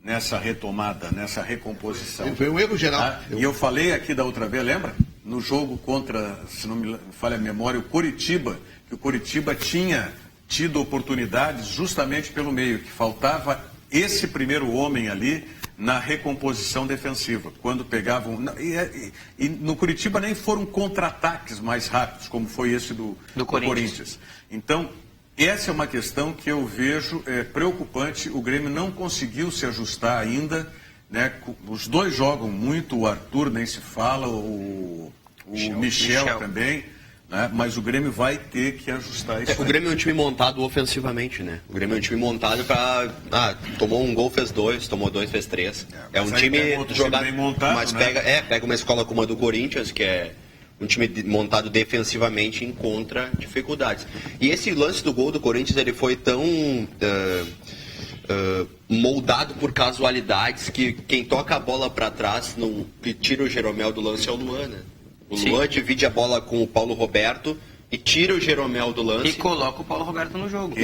nessa retomada, nessa recomposição. Foi um erro geral. E eu falei aqui da outra vez, lembra? No jogo contra, se não me falha a memória, o Coritiba, que o Coritiba tinha tido oportunidades justamente pelo meio, que faltava esse primeiro homem ali na recomposição defensiva. Quando pegavam... E no Coritiba nem foram contra-ataques mais rápidos, como foi esse do Corinthians. Então, essa é uma questão que eu vejo preocupante. O Grêmio não conseguiu se ajustar ainda, né? Os dois jogam muito, o Arthur nem se fala, o Michel também, né? Mas o Grêmio vai ter que ajustar isso. O Grêmio é um time montado ofensivamente, né? O Grêmio é um time montado para... tomou um gol, fez dois, tomou dois, fez três. É um time jogado, bem montado, mas né? pega uma escola como a do Corinthians, que é um time montado defensivamente, encontra dificuldades. E esse lance do gol do Corinthians, ele foi tão moldado por casualidades que quem toca a bola para trás e tira o Jeromel do lance é o Luan, né? O Luan divide a bola com o Paulo Roberto e tira o Jeromel do lance. E coloca o Paulo Roberto no jogo.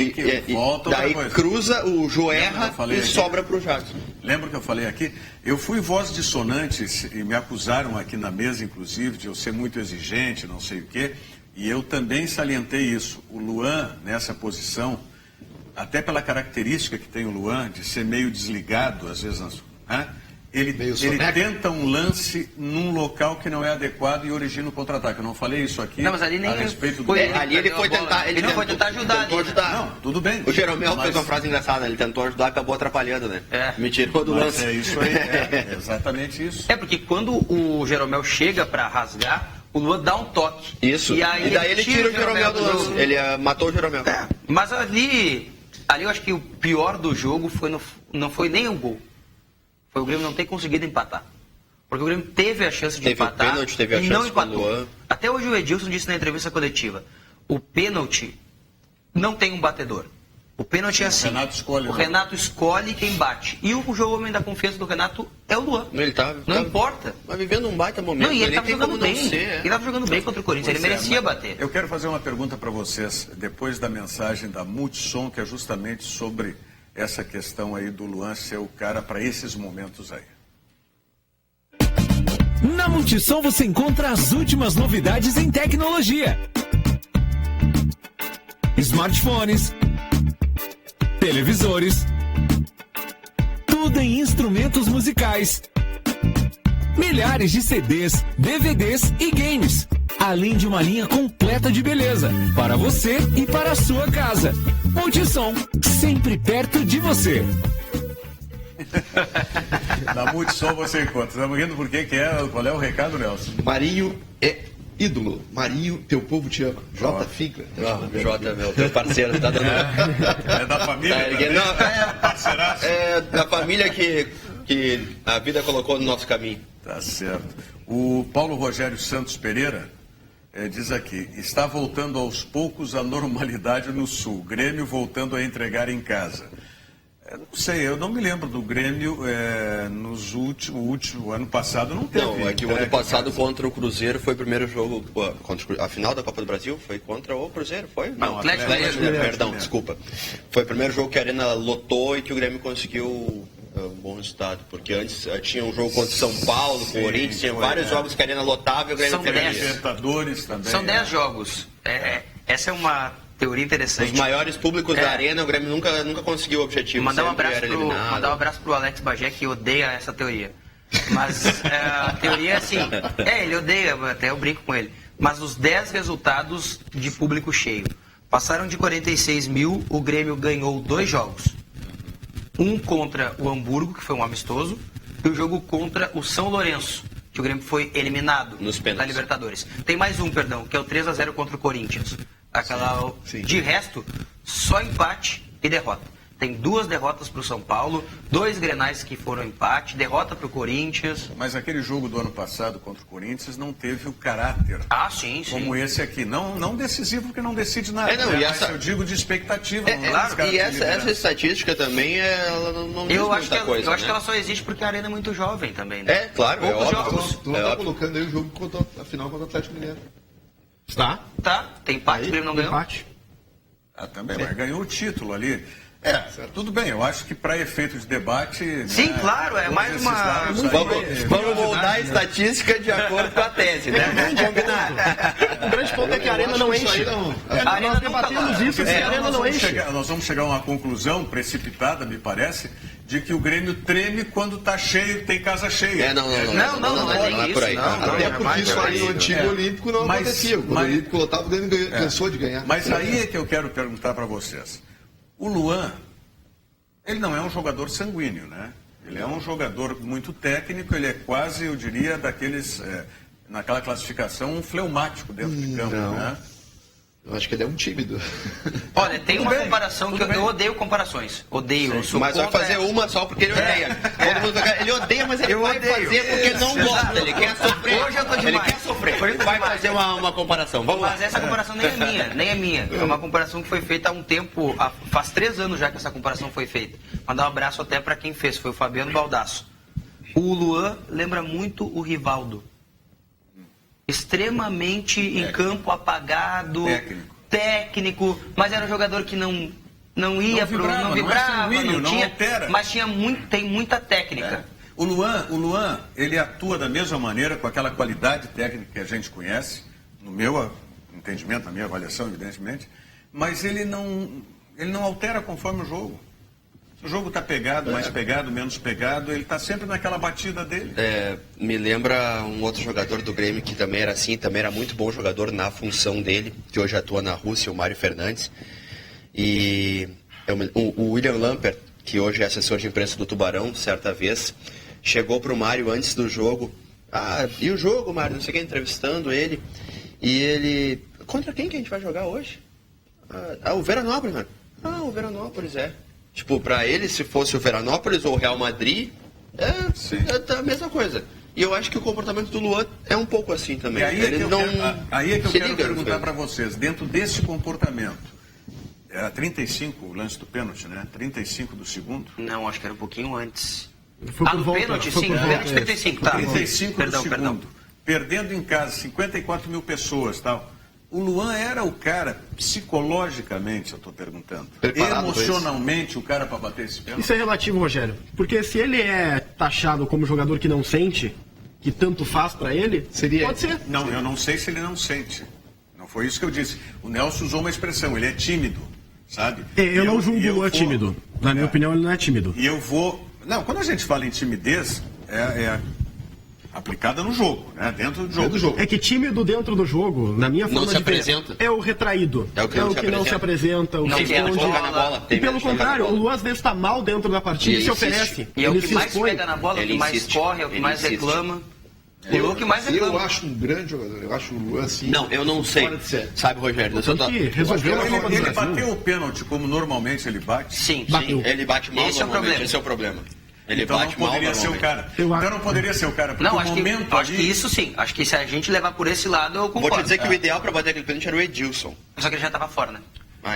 Daí cruza, o Jô erra e sobra para o Jadson. Lembra que eu falei aqui? Eu fui voz dissonante e me acusaram aqui na mesa, inclusive, de eu ser muito exigente, não sei o quê. E eu também salientei isso. O Luan, nessa posição, até pela característica que tem o Luan, de ser meio desligado, às vezes, ele tenta um lance num local que não é adequado e origina o contra-ataque. Eu não falei isso aqui não, mas ali nem a respeito do... ali ele foi tentar... Ele não foi tentar ajudar. Não, tudo bem. O Jeromel fez uma frase engraçada, ele tentou ajudar, acabou atrapalhando, né? Me tirou do lance. É isso aí, é exatamente isso. É porque quando o Jeromel chega para rasgar, o Luan dá um toque. Isso. E daí ele tira o Jeromel do lance. Ele matou o Jeromel. Mas ali eu acho que o pior do jogo não foi nem o gol. Foi o Grêmio não ter conseguido empatar. Porque o Grêmio teve a chance de empatar pênalti, teve a e chance não empatou. com o Luan. Até hoje o Edilson disse na entrevista coletiva, o pênalti não tem um batedor. O pênalti é assim. O Renato escolhe quem bate. E o jogo homem da confiança do Renato é o Luan. Não importa. Mas vivendo um baita momento. Não, e ele estava jogando bem. Ele estava jogando bem contra o Corinthians. Ele merecia bater. Eu quero fazer uma pergunta para vocês, depois da mensagem da Multissom, que é justamente sobre essa questão aí do Luan ser o cara para esses momentos aí. Na Multissom você encontra as últimas novidades em tecnologia. Smartphones, televisores, tudo em instrumentos musicais, milhares de CDs, DVDs e games, além de uma linha completa de beleza, para você e para a sua casa. Multissom, sempre perto de você. Na Multissom você encontra. Estamos rindo por quê? Qual é o recado, Nelson? Marinho é ídolo. Marinho, teu povo te ama. J. Finkler. Jota, meu, teu parceiro, tá dando... É da família? É da família que a vida colocou no nosso caminho. Tá certo. O Paulo Rogério Santos Pereira diz aqui, está voltando aos poucos a normalidade no Sul. Grêmio voltando a entregar em casa. Não sei, eu não me lembro do Grêmio o último ano passado não teve. Não, é que o ano passado contra o Cruzeiro foi o primeiro jogo, a final da Copa do Brasil foi contra o Cruzeiro, foi? Não, Atlético. Perdão, desculpa. Foi o primeiro jogo que a Arena lotou e que o Grêmio conseguiu um bom resultado, porque antes tinha um jogo contra São Paulo, Corinthians, tinha vários jogos que a Arena lotava e o Grêmio perdia. Libertadores também. São 10 jogos. Essa é uma teoria interessante. Os maiores públicos da Arena, o Grêmio nunca conseguiu o objetivo. Mandar um abraço pro Alex Bagé, que odeia essa teoria. Mas a teoria é assim, ele odeia, até eu brinco com ele. Mas os 10 resultados de público cheio. Passaram de 46 mil, o Grêmio ganhou 2 jogos. Um contra o Hamburgo, que foi um amistoso, e o jogo contra o São Lourenço, que o Grêmio foi eliminado da Libertadores. Tem mais um, perdão, que é o 3-0 contra o Corinthians. Sim. De resto, só empate e derrota. Tem 2 derrotas para o São Paulo, 2 grenais que foram empate, derrota para o Corinthians. Mas aquele jogo do ano passado contra o Corinthians não teve o caráter. Sim. Como esse aqui. Não decisivo, porque não decide nada. Eu digo de expectativa. Claro, e essa estatística também, ela não diz muita coisa. Eu acho que ela só existe porque a Arena é muito jovem também, né? Claro, poucos jogos. Tu não tá colocando aí o jogo contra a final contra o Atlético Mineiro. Tá. Tem empate, o Grêmio não ganhou. Também, mas ganhou o título ali. Tudo bem, eu acho que para efeito de debate... Sim, claro, é mais uma... Vamos moldar a estatística de acordo com a tese, né? Vamos combinar. O grande ponto é que a Arena não enche. Nós debatemos isso, a Arena não enche. Nós vamos chegar a uma conclusão precipitada, me parece, de que o Grêmio treme quando está cheio, tem casa cheia. Não é por aí. Até porque isso aí no antigo Olímpico não acontecia. Quando o Olímpico lotava, o Grêmio cansou de ganhar. Mas aí é que eu quero perguntar para vocês. O Luan, ele não é um jogador sanguíneo, né? Ele é um jogador muito técnico, ele é quase, eu diria, daqueles, naquela classificação, um fleumático dentro de campo, né? Eu acho que ele é um tímido. Olha, tem uma comparação que eu odeio comparações. Odeio. Mas vai fazer uma só porque ele odeia. Ele odeia, mas ele vai fazer porque não gosta. Ele quer sofrer. Hoje eu tô demais. Ele quer sofrer. Ele vai fazer uma comparação. Vamos lá. Mas essa comparação nem é minha. É uma comparação que foi feita há um tempo, faz 3 anos já que essa comparação foi feita. Mandar um abraço até para quem fez, foi o Fabiano Baldasso. O Luan lembra muito o Rivaldo. Extremamente em campo, apagado, técnico, mas era um jogador que não vibrava, não tinha, mas tem muita técnica. O Luan, ele atua da mesma maneira, com aquela qualidade técnica que a gente conhece, no meu entendimento, na minha avaliação, evidentemente, mas ele não altera conforme o jogo. O jogo está pegado, mais pegado, menos pegado, ele está sempre naquela batida dele. Me lembra um outro jogador do Grêmio que também era assim, também era muito bom jogador na função dele, que hoje atua na Rússia, o Mário Fernandes. E o William Lampert, que hoje é assessor de imprensa do Tubarão, certa vez, chegou para o Mário antes do jogo. E o jogo, Mário? Não sei quem, entrevistando ele. E ele... Contra quem que a gente vai jogar hoje? O Veranópolis, mano. O Veranópolis, Tipo, pra ele, se fosse o Veranópolis ou o Real Madrid, é a mesma coisa. E eu acho que o comportamento do Luan é um pouco assim também. E aí é que eu quero perguntar para vocês, dentro desse comportamento, era 35 o lance do pênalti, né? 35 do segundo? Não, acho que era um pouquinho antes. Do pênalti, sim, pênalti 35, tá. 35 do segundo. Perdendo em casa 54 mil pessoas, tal. O Luan era o cara, psicologicamente, eu estou perguntando, emocionalmente, o cara para bater esse pênalti? Isso é relativo, Rogério. Porque se ele é taxado como jogador que não sente, que tanto faz para ele, pode ser. Não, eu não sei se ele não sente. Não foi isso que eu disse. O Nelson usou uma expressão, ele é tímido, sabe? Eu não julgo o Luan tímido. Na minha opinião, ele não é tímido. E eu vou... Não, quando a gente fala em timidez, aplicada no jogo, né? Dentro do jogo. É que tímido dentro do jogo, na minha forma de ver, é o retraído. É o que não se apresenta, o que esconde. E pelo contrário, o Luan às vezes está mal dentro da partida e se oferece. E é o que mais pega na bola, é o que mais corre, é o que mais reclama. Eu acho um grande jogador, eu acho o Luan assim... Não, eu não sei, sabe, Rogério? Ele bateu o pênalti como normalmente ele bate? Sim, ele bate mal normalmente, esse é o problema. Ele então bate não poderia ser o cara. Então não poderia ser o cara, porque não, acho que isso sim. Acho que se a gente levar por esse lado, eu concordo. Vou te dizer que o ideal para bater aquele pênalti era o Edilson. Só que ele já estava fora, né?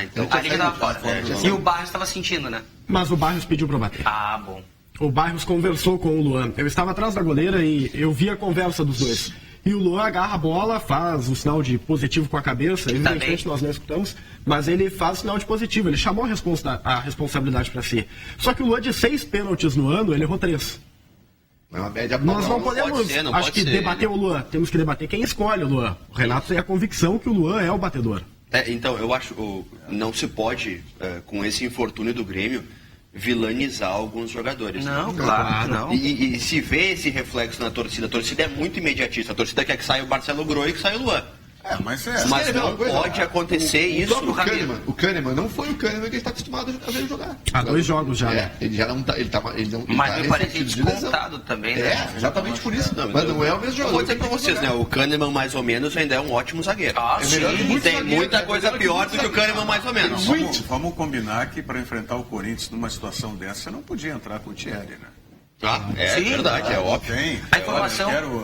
Então... Ali já estava fora. E o Barros estava sentindo, né? Mas o Barros pediu para bater. Bom. O Barros conversou com o Luan. Eu estava atrás da goleira e eu vi a conversa dos dois. E o Luan agarra a bola, faz o sinal de positivo com a cabeça. Evidentemente nós não escutamos, mas ele faz o sinal de positivo. Ele chamou a responsabilidade para si. Só que o Luan, de 6 pênaltis no ano, ele errou 3. É uma média. Nós não podemos, debater o Luan. Temos que debater quem escolhe o Luan. O Renato tem a convicção que o Luan é o batedor. Então, eu acho não se pode, com esse infortúnio do Grêmio, vilanizar alguns jogadores. Não, claro, não. E se vê esse reflexo na torcida, a torcida é muito imediatista. A torcida quer que saia o Marcelo Groi e que saia o Luan. Mas não pode acontecer isso. O Kahneman não foi o Kahneman que ele está acostumado a ver jogar. Há 2 jogos já. Ele já não está. Mas me parece descontado também, né? Exatamente por isso. Mas não é o mesmo jogador. Vou dizer para vocês, né? O Kahneman, mais ou menos, ainda é um ótimo zagueiro. Tem muita coisa pior do que o Kahneman, mais ou menos. Vamos combinar que para enfrentar o Corinthians numa situação dessa, você não podia entrar com o Thierry, né? Sim, verdade, é óbvio.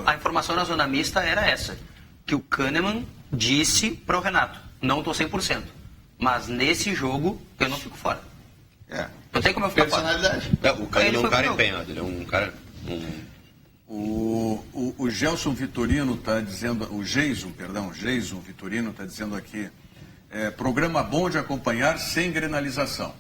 A informação na zona mista era essa. Que o Kahneman disse para o Renato, não estou 100%, mas nesse jogo eu não fico fora. Não tem como eu ficar fora. O Kahneman é um cara empenhado, ele é um cara... O Gelson Vitorino está dizendo, o Geison Vitorino está dizendo aqui, programa bom de acompanhar sem grenalização.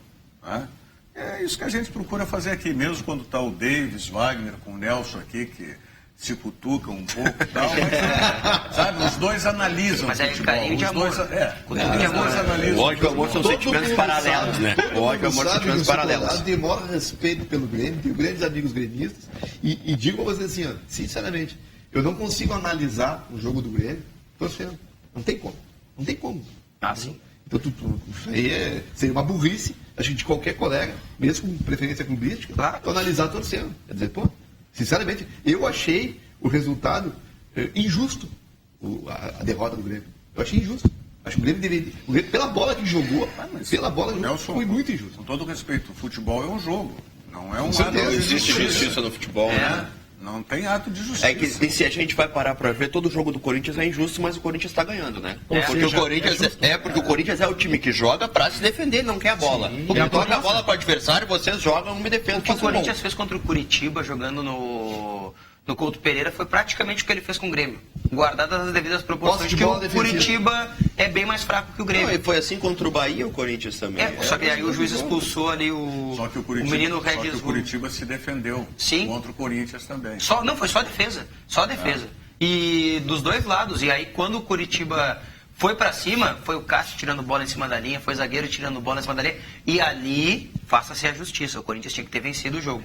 Né? É isso que a gente procura fazer aqui, mesmo quando está o Davis, Wagner com o Nelson aqui, que se cutucam um pouco e tal, mas, sabe, os dois analisam. Mas é carinho de amor. O ódio e o amor são sentimentos paralelos, né? O ódio e o amor são sentimentos paralelos. De maior respeito pelo Grêmio, tenho grandes amigos gremistas, e digo para vocês assim, sinceramente, eu não consigo analisar o jogo do Grêmio torcendo. Não tem como. Não tem como. Sim. Então, isso aí seria uma burrice, acho que de qualquer colega, mesmo com preferência clubística, analisar torcendo. Quer dizer, sinceramente, eu achei o resultado injusto, a derrota do Grêmio. Eu achei injusto. Acho que o Grêmio deveria... pela bola que jogou, foi muito injusto. Com todo respeito, o futebol é um jogo. Não é um ato de existe justiça no futebol, né? Não tem ato de justiça. É que se a gente vai parar para ver, todo jogo do Corinthians é injusto, mas o Corinthians está ganhando, né? Porque o Corinthians é o time que joga para se defender, não quer a bola. Porque toca a bola para o adversário, vocês jogam, não me defendem. O que o Corinthians fez contra o Curitiba, jogando no Couto Pereira, foi praticamente o que ele fez com o Grêmio. Guardadas as devidas proporções, que o Curitiba é bem mais fraco que o Grêmio. E foi assim contra o Bahia, o Corinthians também. Só que aí o juiz expulsou ali o menino Regis. Só que o Curitiba se defendeu contra o Corinthians também. Não, foi só defesa. Só defesa. E dos dois lados. E aí quando o Curitiba Foi pra cima, foi o Cássio tirando bola em cima da linha, foi o zagueiro tirando bola em cima da linha. E ali, faça-se a justiça. O Corinthians tinha que ter vencido o jogo.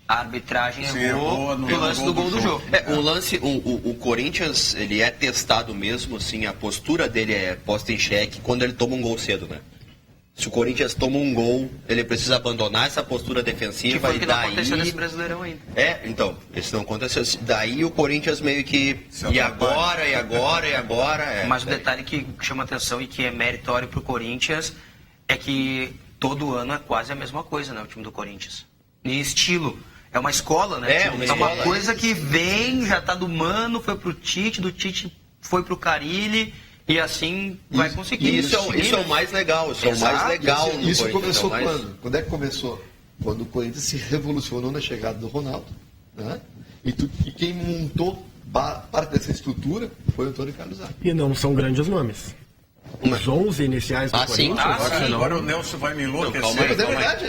A arbitragem errou no lance do gol do jogo. O Corinthians, ele é testado mesmo, assim, a postura dele é posta em xeque quando ele toma um gol cedo, né? Se o Corinthians toma um gol, ele precisa abandonar essa postura defensiva. Que foi o que não aconteceu nesse Brasileirão ainda. Então, isso não aconteceu. Daí o Corinthians meio que... E agora. Mas o detalhe que chama atenção e que é meritório pro Corinthians é que todo ano é quase a mesma coisa, né? O time do Corinthians. Em estilo. É uma escola, né? É uma coisa que vem, já tá do Mano, foi pro Tite, do Tite foi pro Carille... E assim vai conseguir. Isso é o mais legal. Isso começou quando? Quando é que começou? Quando o Corinthians se revolucionou na chegada do Ronaldo. Né? E quem montou parte dessa estrutura foi o Antônio Carlos Zago. E não são grandes nomes. Os 11 iniciais do Corinthians. Agora o Nelson vai me enlouquecer.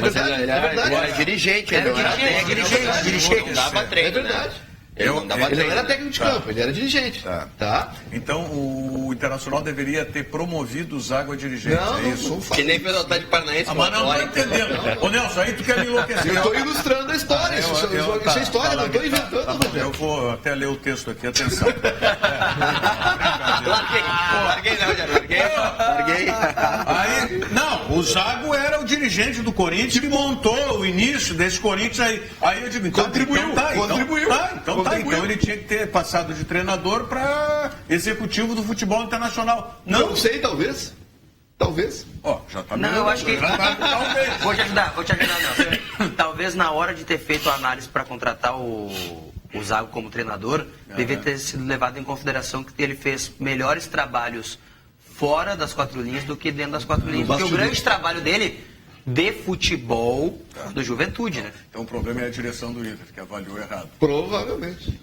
Mas é verdade. Ele é dirigente. Ele não dava treino. É verdade. Ele não era técnico de campo, ele era dirigente. Tá? Então o Internacional deveria ter promovido o Zago a dirigente. Não, é isso? Que nem fez o Atlético Paranaense. Mas não estou entendendo. Ô Nelson, aí tu quer me enlouquecer. Eu estou ilustrando a história. Isso é história, não estou inventando. Eu vou até ler o texto aqui, atenção. Larguei. Aí, não, o Zago era o dirigente do Corinthians que montou o início desse Corinthians aí. Aí eu digo, contribuiu. Então ele tinha que ter passado de treinador para executivo do futebol internacional. Não sei, talvez. Já tá melhor. Não, eu acho que... Talvez. Vou te ajudar, não. Talvez na hora de ter feito a análise para contratar o Zago como treinador, devia ter sido levado em consideração que ele fez melhores trabalhos fora das 4 linhas do que dentro das 4 linhas. Porque o grande trabalho dele... de futebol do Juventude, né? Então o problema é a direção do Inter, que avaliou errado. Provavelmente.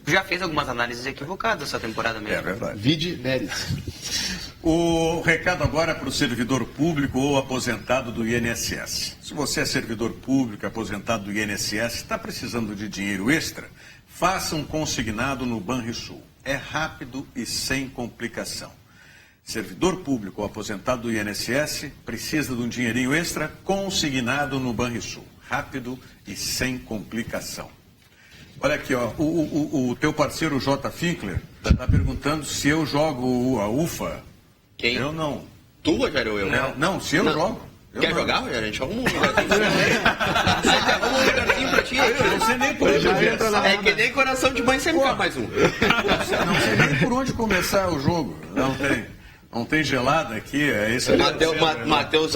Já fez algumas análises equivocadas essa temporada mesmo. É verdade. Vide Neres. O recado agora é para o servidor público ou aposentado do INSS. Se você é servidor público, aposentado do INSS, está precisando de dinheiro extra, faça um consignado no Banrisul. É rápido e sem complicação. Servidor público ou aposentado do INSS precisa de um dinheirinho extra consignado no Banrisul. Rápido e sem complicação. Olha aqui, ó, o teu parceiro J. Finkler está perguntando se eu jogo a UFA. Quem? Eu não. Tu, Rogério, ou eu? Não, se eu jogo. Quer jogar, Rogério? A gente arruma um lugarzinho pra ti. Eu não sei nem por onde começar. É que nem coração de mãe sempre quer mais um. Não sei nem por onde começar o jogo. Não tem gelada aqui, é isso. Matheus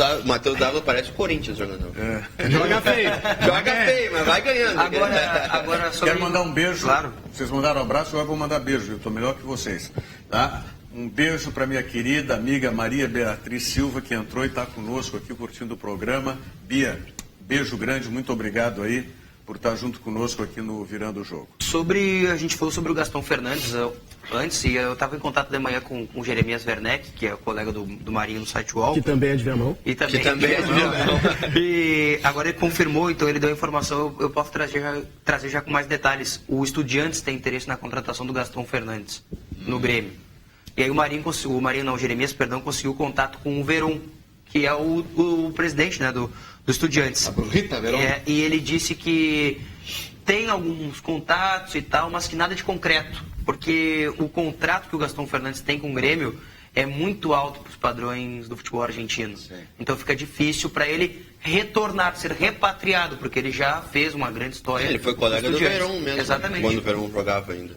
Dávila parece o Corinthians jogando. Joga feio, mas vai ganhando. Agora Quero mandar um beijo. Claro. Vocês mandaram um abraço, agora eu vou mandar beijo. Eu estou melhor que vocês. Tá? Um beijo para minha querida amiga Maria Beatriz Silva, que entrou e está conosco aqui curtindo o programa. Bia, beijo grande, muito obrigado aí por estar junto conosco aqui no Virando o Jogo. A gente falou sobre o Gastão Fernandes antes, e eu estava em contato de manhã com o Jeremias Werneck, que é o colega do Marinho no site UOL. Que também é de Viamão. Que também é de Viamão. E agora ele confirmou, então ele deu a informação, eu posso trazer já com mais detalhes. O Estudiantes tem interesse na contratação do Gastão Fernandes no Grêmio. E aí o Jeremias conseguiu contato com o Veron, que é o presidente, né, do Estudiantes. E ele disse que tem alguns contatos e tal, mas que nada de concreto, porque o contrato que o Gastão Fernandes tem com o Grêmio é muito alto para os padrões do futebol argentino. Sim. Então fica difícil para ele retornar, ser repatriado, porque ele já fez uma grande história. Ele foi colega do Verón mesmo. Exatamente. Quando o Verón jogava ainda.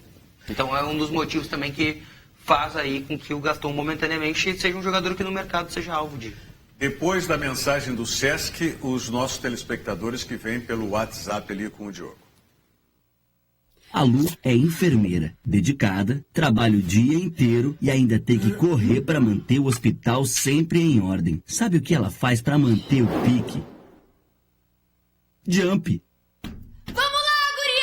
Então é um dos motivos também que faz aí com que o Gastão momentaneamente seja um jogador que no mercado seja alvo de... Depois da mensagem do Sesc, os nossos telespectadores que vêm pelo WhatsApp ali com o Diogo. A Lu é enfermeira, dedicada, trabalha o dia inteiro e ainda tem que correr para manter o hospital sempre em ordem. Sabe o que ela faz para manter o pique? Jump!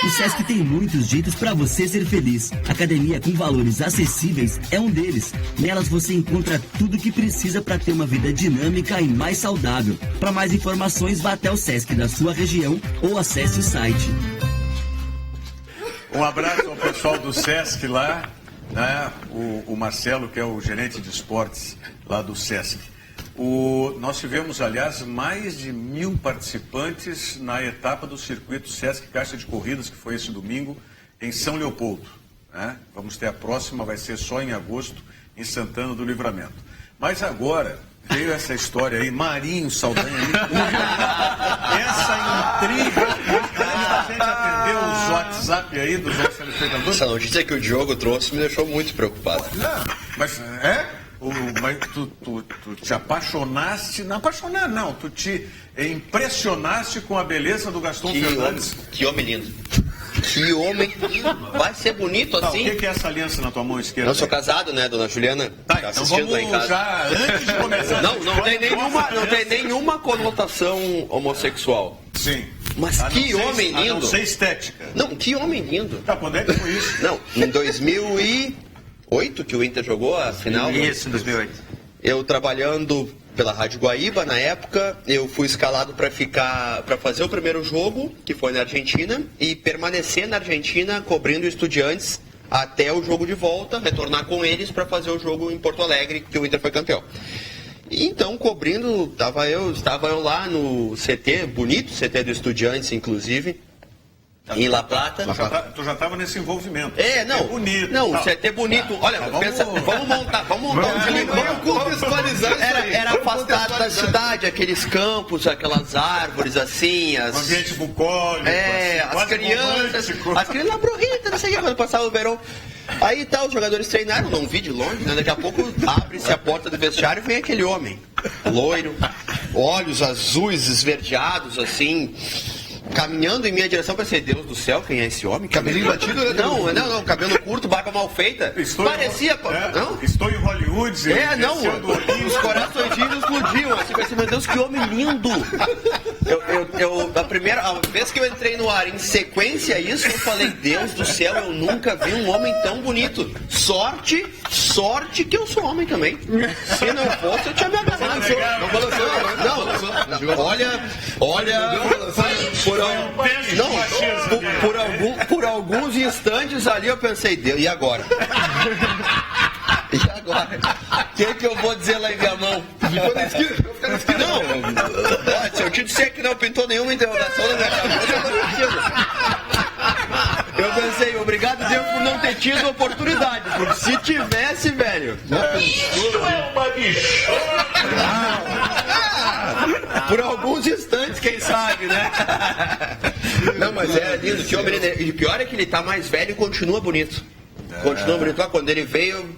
O Sesc tem muitos jeitos para você ser feliz. Academia com valores acessíveis é um deles. Nelas você encontra tudo o que precisa para ter uma vida dinâmica e mais saudável. Para mais informações, vá até o Sesc da sua região ou acesse o site. Um abraço ao pessoal do Sesc lá. né, o Marcelo, que é o gerente de esportes lá do SESC. Nós tivemos, aliás, mais de 1.000 participantes na etapa do circuito SESC Caixa de Corridas, que foi esse domingo, em São Leopoldo. Né? Vamos ter a próxima, vai ser só em agosto, em Santana do Livramento. Mas agora veio essa história aí, Marinho Saldanha, essa intriga, a gente atendeu os WhatsApp aí dos nossos telespectadores. Essa notícia que o Diogo trouxe me deixou muito preocupado. Não, mas mas tu te apaixonaste, não apaixonar não, tu te impressionaste com a beleza do Gaston Fernandes. Que homem lindo. Que homem lindo. Vai ser bonito assim. O que é essa aliança na tua mão esquerda? Eu sou casado, né, dona Juliana? Tá, então vamos já, antes de começar... Não tem nenhuma conotação homossexual. Sim. Mas que homem lindo. A não ser estética. Não, que homem lindo. Tá, quando é que foi isso? Não, em 2008 que o Inter jogou a final. Isso, em 2008. Eu trabalhando pela Rádio Guaíba, na época, eu fui escalado para fazer o primeiro jogo, que foi na Argentina, e permanecer na Argentina cobrindo Estudiantes até o jogo de volta, retornar com eles para fazer o jogo em Porto Alegre, que o Inter foi campeão. E então, cobrindo, estava eu lá no CT, bonito CT do Estudiantes, inclusive, em La Plata. Tu já estava nesse envolvimento. Não. É bonito. Não, o CT bonito. Olha, vamos montar um clima. Vamos contextualizar isso aí. Era afastado da cidade, aqueles campos, aquelas árvores assim. Um ambiente bucólico. As crianças lá pro Rita, não sei o que, quando passava o verão. Aí tá, os jogadores treinaram, não vi de longe, né? Daqui a pouco abre-se a porta do vestiário e vem aquele homem, loiro, olhos azuis esverdeados, assim, caminhando em minha direção. Pensei, Deus do céu, quem é esse homem? Cabelinho batido, né? Não, cabelo curto, barba mal feita. Parecia... Estou em Hollywood. Os coraçõezinhos explodiam. Assim, pensei, meu Deus, que homem lindo. A primeira vez que eu entrei no ar, em sequência a isso, eu falei, Deus do céu, eu nunca vi um homem tão bonito. Sorte que eu sou homem também. Se não fosse, eu tinha me agarrado. Por alguns instantes ali eu pensei, Deus, e agora? E agora? O que eu vou dizer lá em minha mão? Não, se eu te disser que não pintou nenhuma interrogação na minha cabeça, eu tô mentindo. Eu pensei, obrigado Deus por não ter tido oportunidade, porque se tivesse, velho... Isso é uma bichona! Por alguns instantes, quem sabe, né? Não, mas é lindo, que homem lindo. E o pior é que ele tá mais velho e continua bonito. Continua bonito. Quando ele veio...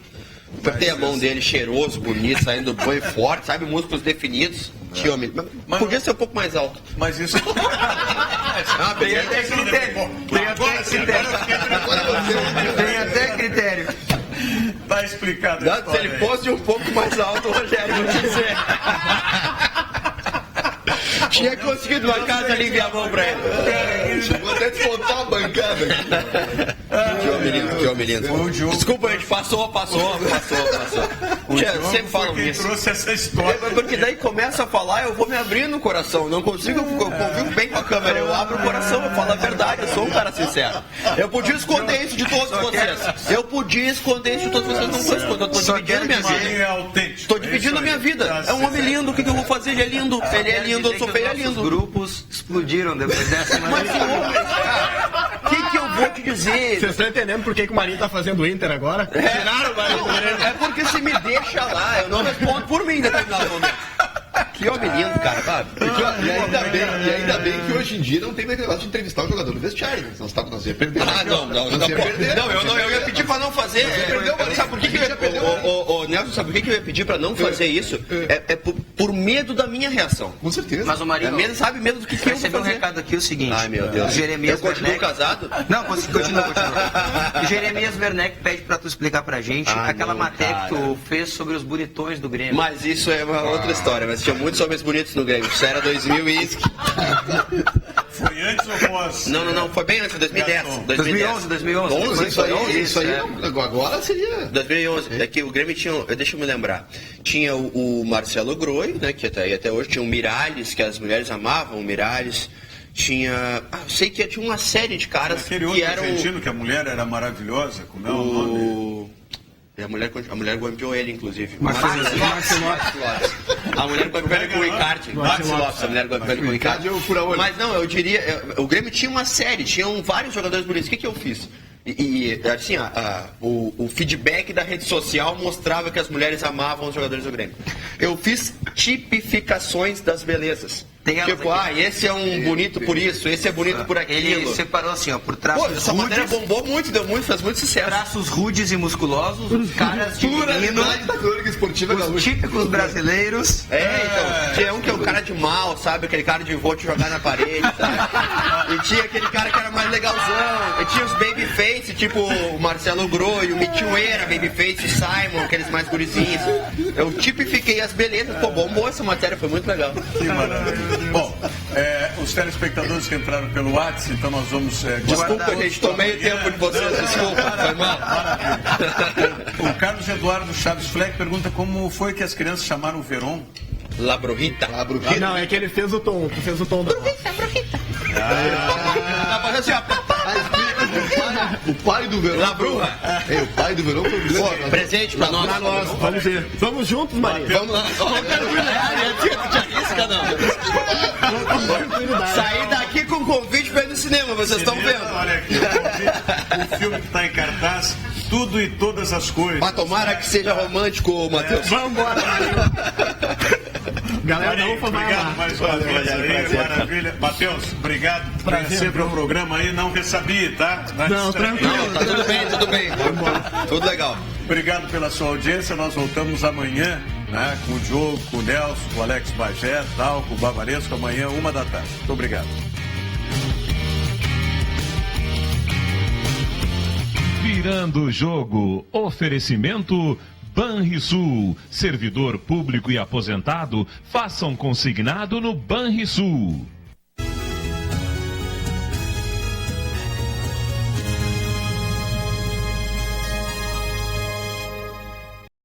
Apertei a mão dele, cheiroso, bonito, saindo do banho forte, sabe? Músculos definidos. Que homem. Mas podia ser um pouco mais alto. Mas isso... Tem até critério. Tem até critério. Tá explicado. Se ele fosse um pouco mais alto, Rogério, vou te dizer. Tinha conseguido uma casa ali enviar a mão pra ele. Chegou até a desmontar a bancada aqui. Que homem lindo. Desculpa, gente, passou. Eu sempre falo isso. Trouxe essa história. Porque daí começa a falar, eu vou me abrir no coração. Não consigo, eu convivo bem com a câmera. Eu abro o coração, eu falo a verdade, eu sou um cara sincero. Eu podia esconder isso de todos vocês. Não estou escondendo, eu tô dividindo minha vida. Estou dividindo minha vida. É um homem lindo, o que eu vou fazer? Ele é lindo, eu sou feio, é lindo. Os grupos explodiram depois dessa Mas o que eu vou te dizer? Vocês estão entendendo por que o Marinho tá fazendo o Inter agora? Tiraram o Marinho do Grêmio. É porque se me deixa lá, eu não respondo por mim em determinado momento. Que homem lindo, cara, sabe? E ainda bem que hoje em dia não tem mais negócio de entrevistar o jogador no vestiário, né? Senão você ia perder. Eu ia pedir pra não fazer. Sabe por que eu ia pedir? Nelson, sabe por que eu ia pedir pra não fazer isso? É por medo da minha reação. Com certeza. Mas o Marinho... medo do que eu vou fazer. Um recado aqui, o seguinte... Ai, meu Deus. O Jeremias eu continuo casado? Não, continua. O Jeremias Werneck pede pra tu explicar pra gente aquela matéria que tu fez sobre os bonitões do Grêmio. Mas isso é uma outra história, mas tinha muitos homens bonitos no Grêmio. Isso era 2000 e... Foi antes ou pós? Não, foi bem antes, 2010. 2011. Isso aí, agora seria... 2011. É que o Grêmio tinha, deixa eu me lembrar, tinha o Marcelo Groi, né, que até hoje tinha o Miralles, que as mulheres amavam o Miralles. Tinha... eu sei que tinha uma série de caras aquele que outro eram... argentino, que a mulher era maravilhosa, como é o nome? E a mulher golpeou ele, inclusive. Márcio Lopes. A mulher golpeou ele com o Icardi. Márcio Lopes, a mulher golpeou ele com o Icardi. Mas não, eu diria... O Grêmio tinha uma série, tinham vários jogadores bonitos. O que eu fiz? E assim, o feedback da rede social mostrava que as mulheres amavam os jogadores do Grêmio. Eu fiz tipificações das belezas. Tipo, esse é um bonito por isso, esse é bonito por aquilo. Ele separou assim, ó, por traços rudes. Essa matéria bombou muito, fez muito sucesso. Traços rudes e musculosos, caras de menino, os típicos brasileiros. Então, tinha um que é o cara de mal, sabe? Aquele cara de vou te jogar na parede, sabe? E tinha aquele cara que era mais legalzão. E tinha os babyface, tipo o Marcelo Groi, o Mitiueira, babyface, o Simon, aqueles mais gurizinhos. Eu tipifiquei as belezas. Pô, bombou essa matéria, foi muito legal. Que maravilha. Bom, os telespectadores que entraram pelo WhatsApp, então nós vamos... Desculpa, gente, tomei o tempo de vocês, desculpa, foi mal. O Carlos Eduardo Chaves Fleck pergunta como foi que as crianças chamaram o Verón. La Brujita. Não, é que ele fez o tom da O pai do Verón. La Bruja. O pai do Verón foi um grande presente pra nós. Vamos ver. Vamos juntos, Maria. Vamos lá. Saí daqui com convite pra ir no cinema, vocês estão vendo. Olha aqui, o filme que está em cartaz, Tudo e Todas as Coisas. Mas tomara que seja romântico, Matheus. Vamos embora, galera da UFA, obrigado mais uma vez aí, maravilha. Matheus, obrigado. Prazer sempre ao programa aí, não recebi, tá? Não, tranquilo. Não, tá tudo bem. Tudo legal. Obrigado pela sua audiência, nós voltamos amanhã, né, com o Diogo, com o Nelson, com o Alex Bagé, tal, com o Bavaresco, amanhã, 1h da tarde. Muito obrigado. Virando o jogo, oferecimento Banrisul, servidor público e aposentado, façam consignado no Banrisul.